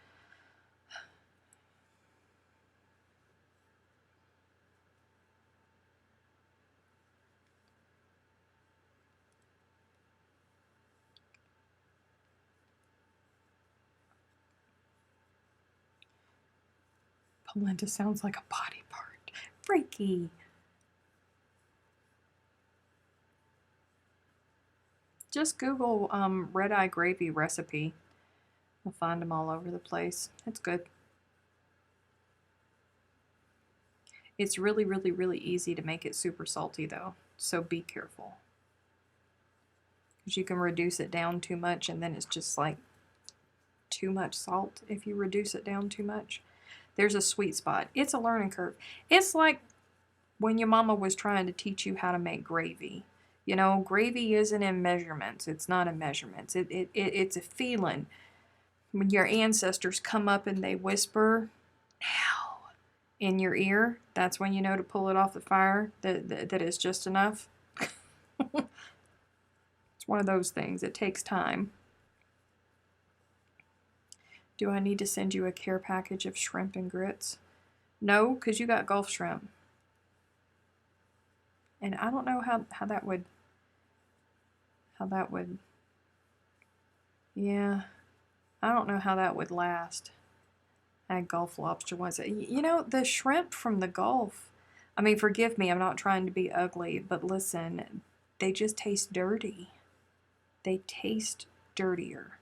Polenta sounds like a body part. Freaky. Just Google red-eye gravy recipe. You'll find them all over the place. It's good. It's really, really, really easy to make it super salty though, so be careful. Because you can reduce it down too much and then it's just like too much salt if you reduce it down too much. There's a sweet spot. It's a learning curve. It's like when your mama was trying to teach you how to make gravy. You know, gravy isn't in measurements. It's not in measurements. It's a feeling. When your ancestors come up and they whisper, now, in your ear, that's when you know to pull it off the fire, that is just enough. It's one of those things. It takes time. Do I need to send you a care package of shrimp and grits? No, because you got Gulf shrimp. And I don't know how that would, yeah, I don't know how that would last. I had Gulf lobster once. You know, the shrimp from the Gulf, I mean, forgive me, I'm not trying to be ugly, but listen, they just taste dirty. They taste dirtier.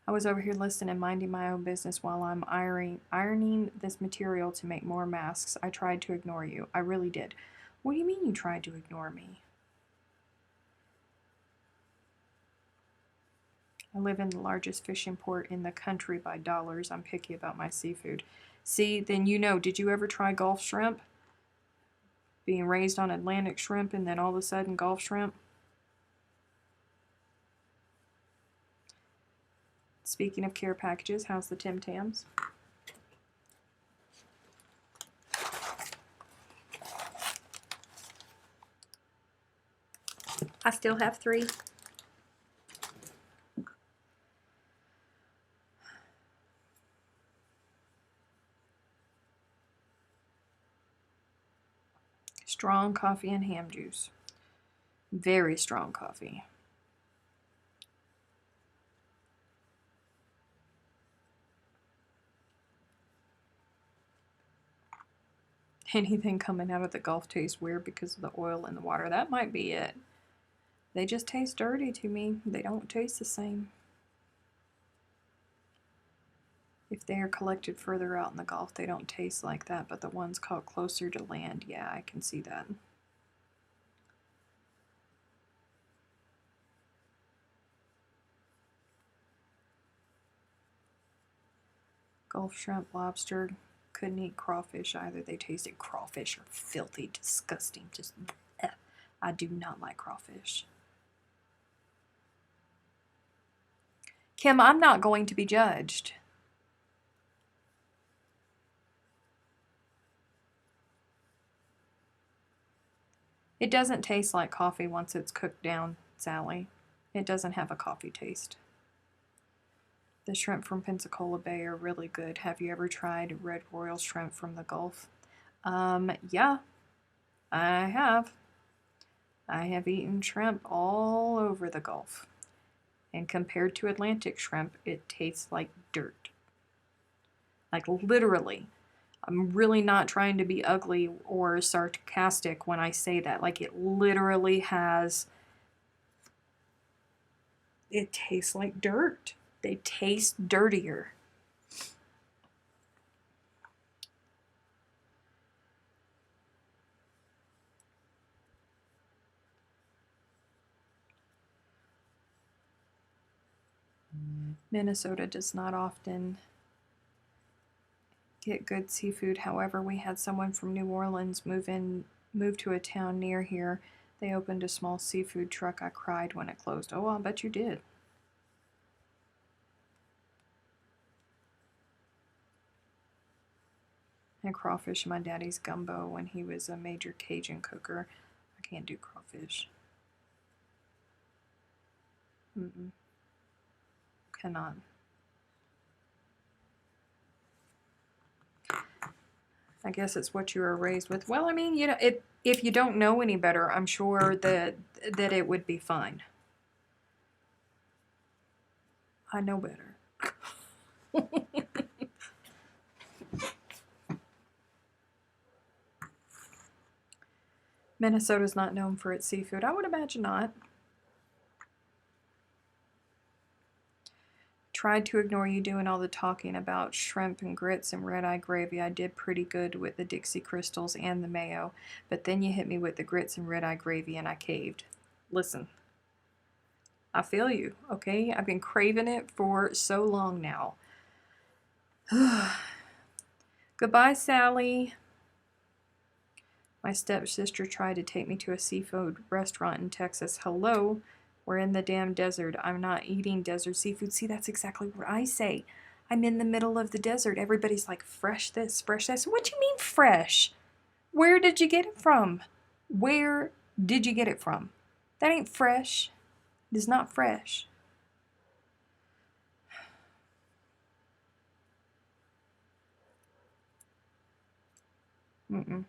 I was over here listening and minding my own business while I'm ironing this material to make more masks. I tried to ignore you. I really did. What do you mean you tried to ignore me? I live in the largest fishing port in the country by dollars. I'm picky about my seafood. See, then you know, did you ever try Gulf shrimp? Being raised on Atlantic shrimp and then all of a sudden Gulf shrimp? Speaking of care packages, how's the Tim Tams? I still have 3. Strong coffee and ham juice. Very strong coffee. Anything coming out of the Gulf tastes weird because of the oil in the water. That might be it. They just taste dirty to me. They don't taste the same. If they are collected further out in the Gulf, they don't taste like that, but the ones caught closer to land, yeah, I can see that. Gulf shrimp, lobster. Couldn't eat crawfish either. They tasted crawfish are filthy, disgusting. Just, I do not like crawfish. Kim, I'm not going to be judged. It doesn't taste like coffee once it's cooked down, Sally. It doesn't have a coffee taste. The shrimp from Pensacola Bay are really good. Have you ever tried red royal shrimp from the Gulf? Yeah, I have. I have eaten shrimp all over the Gulf. And compared to Atlantic shrimp, it tastes like dirt. Like literally. I'm really not trying to be ugly or sarcastic when I say that. Like it literally has, it tastes like dirt. They taste dirtier. Minnesota does not often get good seafood. However, we had someone from New Orleans move to a town near here. They opened a small seafood truck. I cried when it closed. Oh, I'll bet you did. And crawfish in my daddy's gumbo when he was a major Cajun cooker. I can't do crawfish. Cannot. I guess it's what you were raised with. Well, I mean, you know, if you don't know any better, I'm sure that it would be fine. I know better. Minnesota's not known for its seafood. I would imagine not. Tried to ignore you doing all the talking about shrimp and grits and red-eye gravy. I did pretty good with the Dixie Crystals and the mayo, but then you hit me with the grits and red-eye gravy and I caved. Listen, I feel you, okay? I've been craving it for so long now. Goodbye, Sally. My stepsister tried to take me to a seafood restaurant in Texas. Hello? We're in the damn desert. I'm not eating desert seafood. See, that's exactly what I say. I'm in the middle of the desert. Everybody's like, fresh this, fresh that. So what do you mean fresh? Where did you get it from? Where did you get it from? That ain't fresh. It is not fresh. Mm-mm.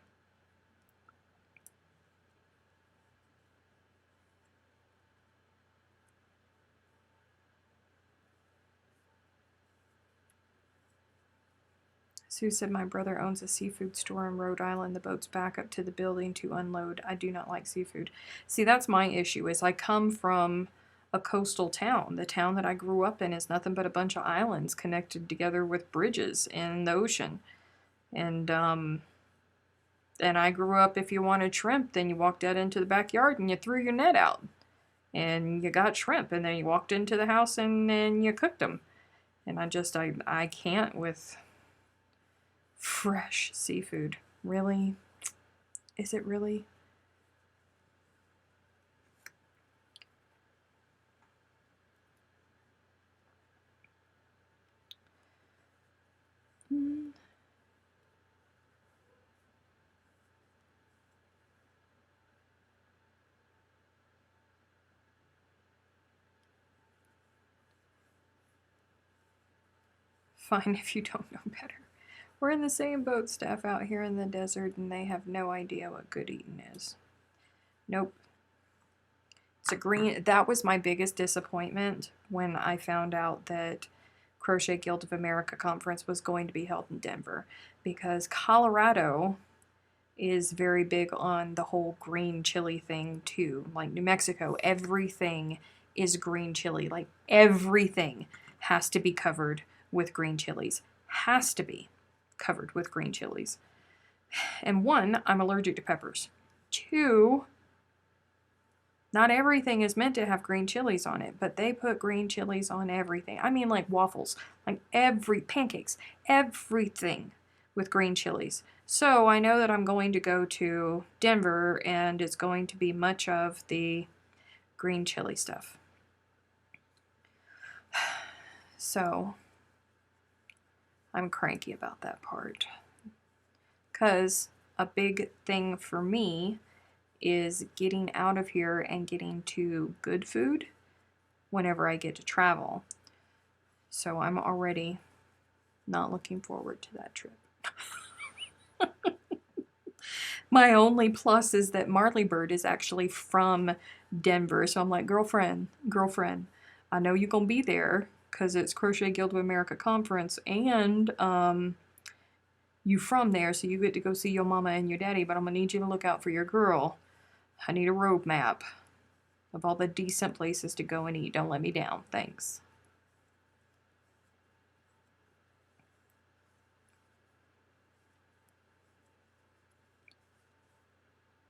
Sue said, my brother owns a seafood store in Rhode Island. The boat's back up to the building to unload. I do not like seafood. See, that's my issue, is I come from a coastal town. The town that I grew up in is nothing but a bunch of islands connected together with bridges in the ocean. And I grew up, if you wanted shrimp, then you walked out into the backyard and you threw your net out. And you got shrimp, and then you walked into the house and then you cooked them. And I can't with fresh seafood. Really? Is it really? Fine if you don't know better. We're in the same boat, staff out here in the desert, and they have no idea what good eating is. Nope. It's a green. That was my biggest disappointment when I found out that Crochet Guild of America conference was going to be held in Denver, because Colorado is very big on the whole green chili thing too. Like New Mexico, everything is green chili. Like everything has to be covered with green chilies. Has to be covered with green chilies. And one, I'm allergic to peppers. Two, Not everything is meant to have green chilies on it, but they put green chilies on everything. I mean, like waffles, like pancakes, everything with green chilies. So I know that I'm going to go to Denver and it's going to be much of the green chili stuff. So I'm cranky about that part. Because a big thing for me is getting out of here and getting to good food whenever I get to travel. So I'm already not looking forward to that trip. My only plus is that Marley Bird is actually from Denver. So I'm like, girlfriend, I know you're going to be there because it's Crochet Guild of America conference and you from there, so you get to go see your mama and your daddy, but I'm going to need you to look out for your girl. I need a roadmap of all the decent places to go and eat. Don't let me down. Thanks.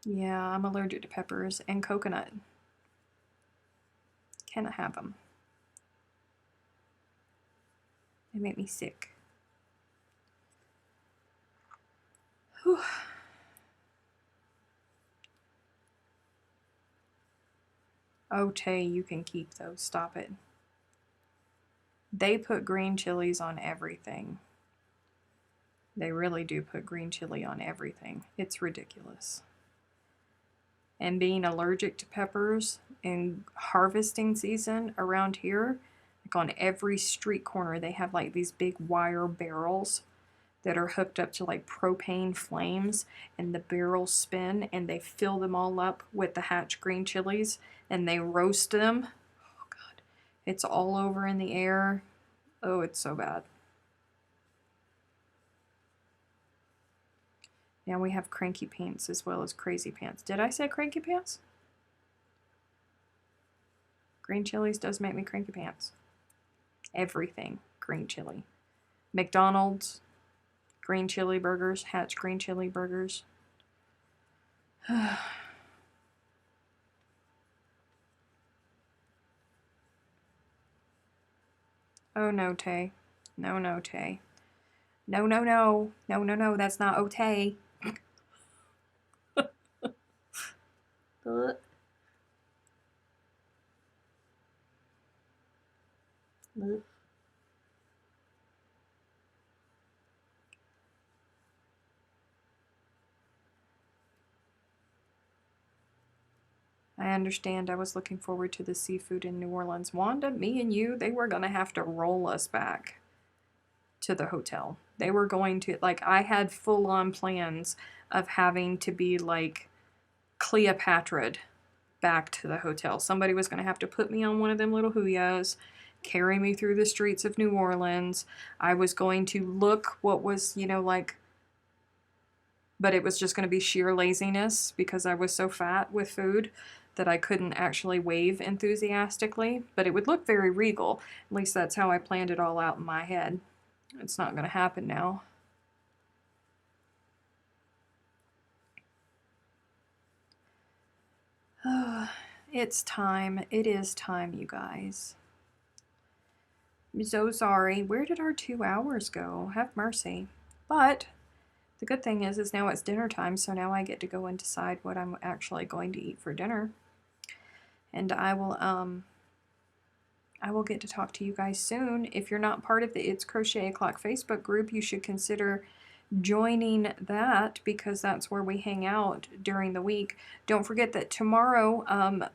Yeah, I'm allergic to peppers and coconut. Cannot have them. They make me sick. Whew. Oh, Tay, you can keep those. Stop it. They put green chilies on everything. They really do put green chili on everything. It's ridiculous. And being allergic to peppers in harvesting season around here, like on every street corner, they have like these big wire barrels that are hooked up to like propane flames, and the barrels spin and they fill them all up with the hatch green chilies and they roast them. Oh God, it's all over in the air. Oh, it's so bad. Now we have cranky pants as well as crazy pants. Did I say cranky pants? Green chilies does make me cranky pants. Everything green chili. McDonald's green chili burgers, Hatch green chili burgers. Oh no, Tay. No, no, Tay. No, no, no. No, no, no. That's not okay. I understand. I was looking forward to the seafood in New Orleans. Wanda, me and you, they were going to have to roll us back to the hotel. They were going to, like, I had full-on plans of having to be, like, Cleopatra'd back to the hotel. Somebody was going to have to put me on one of them little huyas, carry me through the streets of New Orleans. I was going to look what was, you know, like, but it was just going to be sheer laziness because I was so fat with food that I couldn't actually wave enthusiastically, but it would look very regal. At least that's how I planned it all out in my head. It's not going to happen now. It's time. It is time, you guys. I'm so sorry. Where did our 2 hours go? Have mercy. But the good thing is now it's dinner time, so now I get to go and decide what I'm actually going to eat for dinner. And I will get to talk to you guys soon. If you're not part of the It's Crochet O'Clock Facebook group, you should consider joining that because that's where we hang out during the week. Don't forget that tomorrow,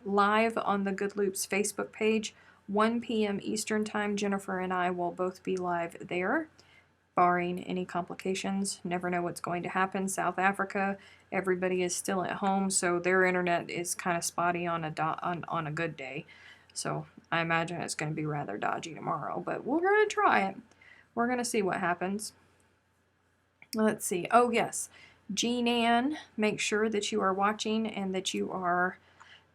live on the Good Loops Facebook page, 1 p.m. Eastern Time, Jennifer and I will both be live there, barring any complications. Never know what's going to happen. South Africa, everybody is still at home, so their internet is kind of spotty on a good day. So I imagine it's going to be rather dodgy tomorrow, but we're going to try it. We're going to see what happens. Let's see. Oh, yes. Jean Ann, make sure that you are watching and that you are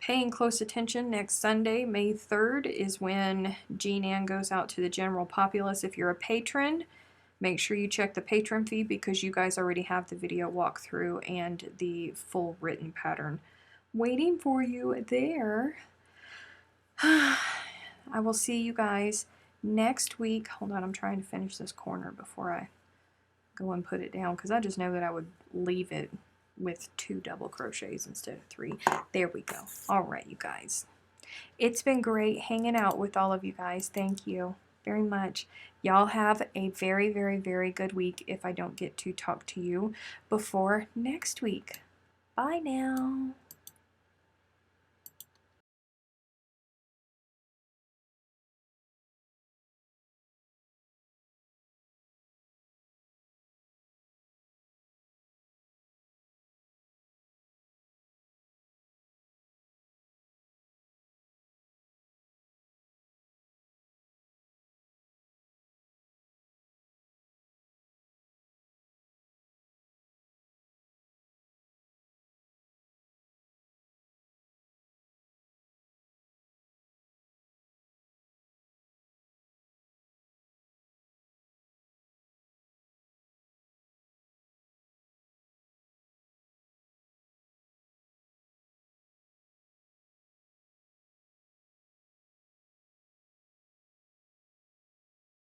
paying close attention. Next Sunday, May 3rd, is when Jean Ann goes out to the general populace. If you're a patron, make sure you check the patron feed because you guys already have the video walkthrough and the full written pattern waiting for you there. I will see you guys next week. Hold on, I'm trying to finish this corner before I go and put it down because I just know that I would leave it with 2 double crochets instead of 3. There we go. All right, you guys. It's been great hanging out with all of you guys. Thank you very much. Y'all have a very, very, very good week if I don't get to talk to you before next week. Bye now.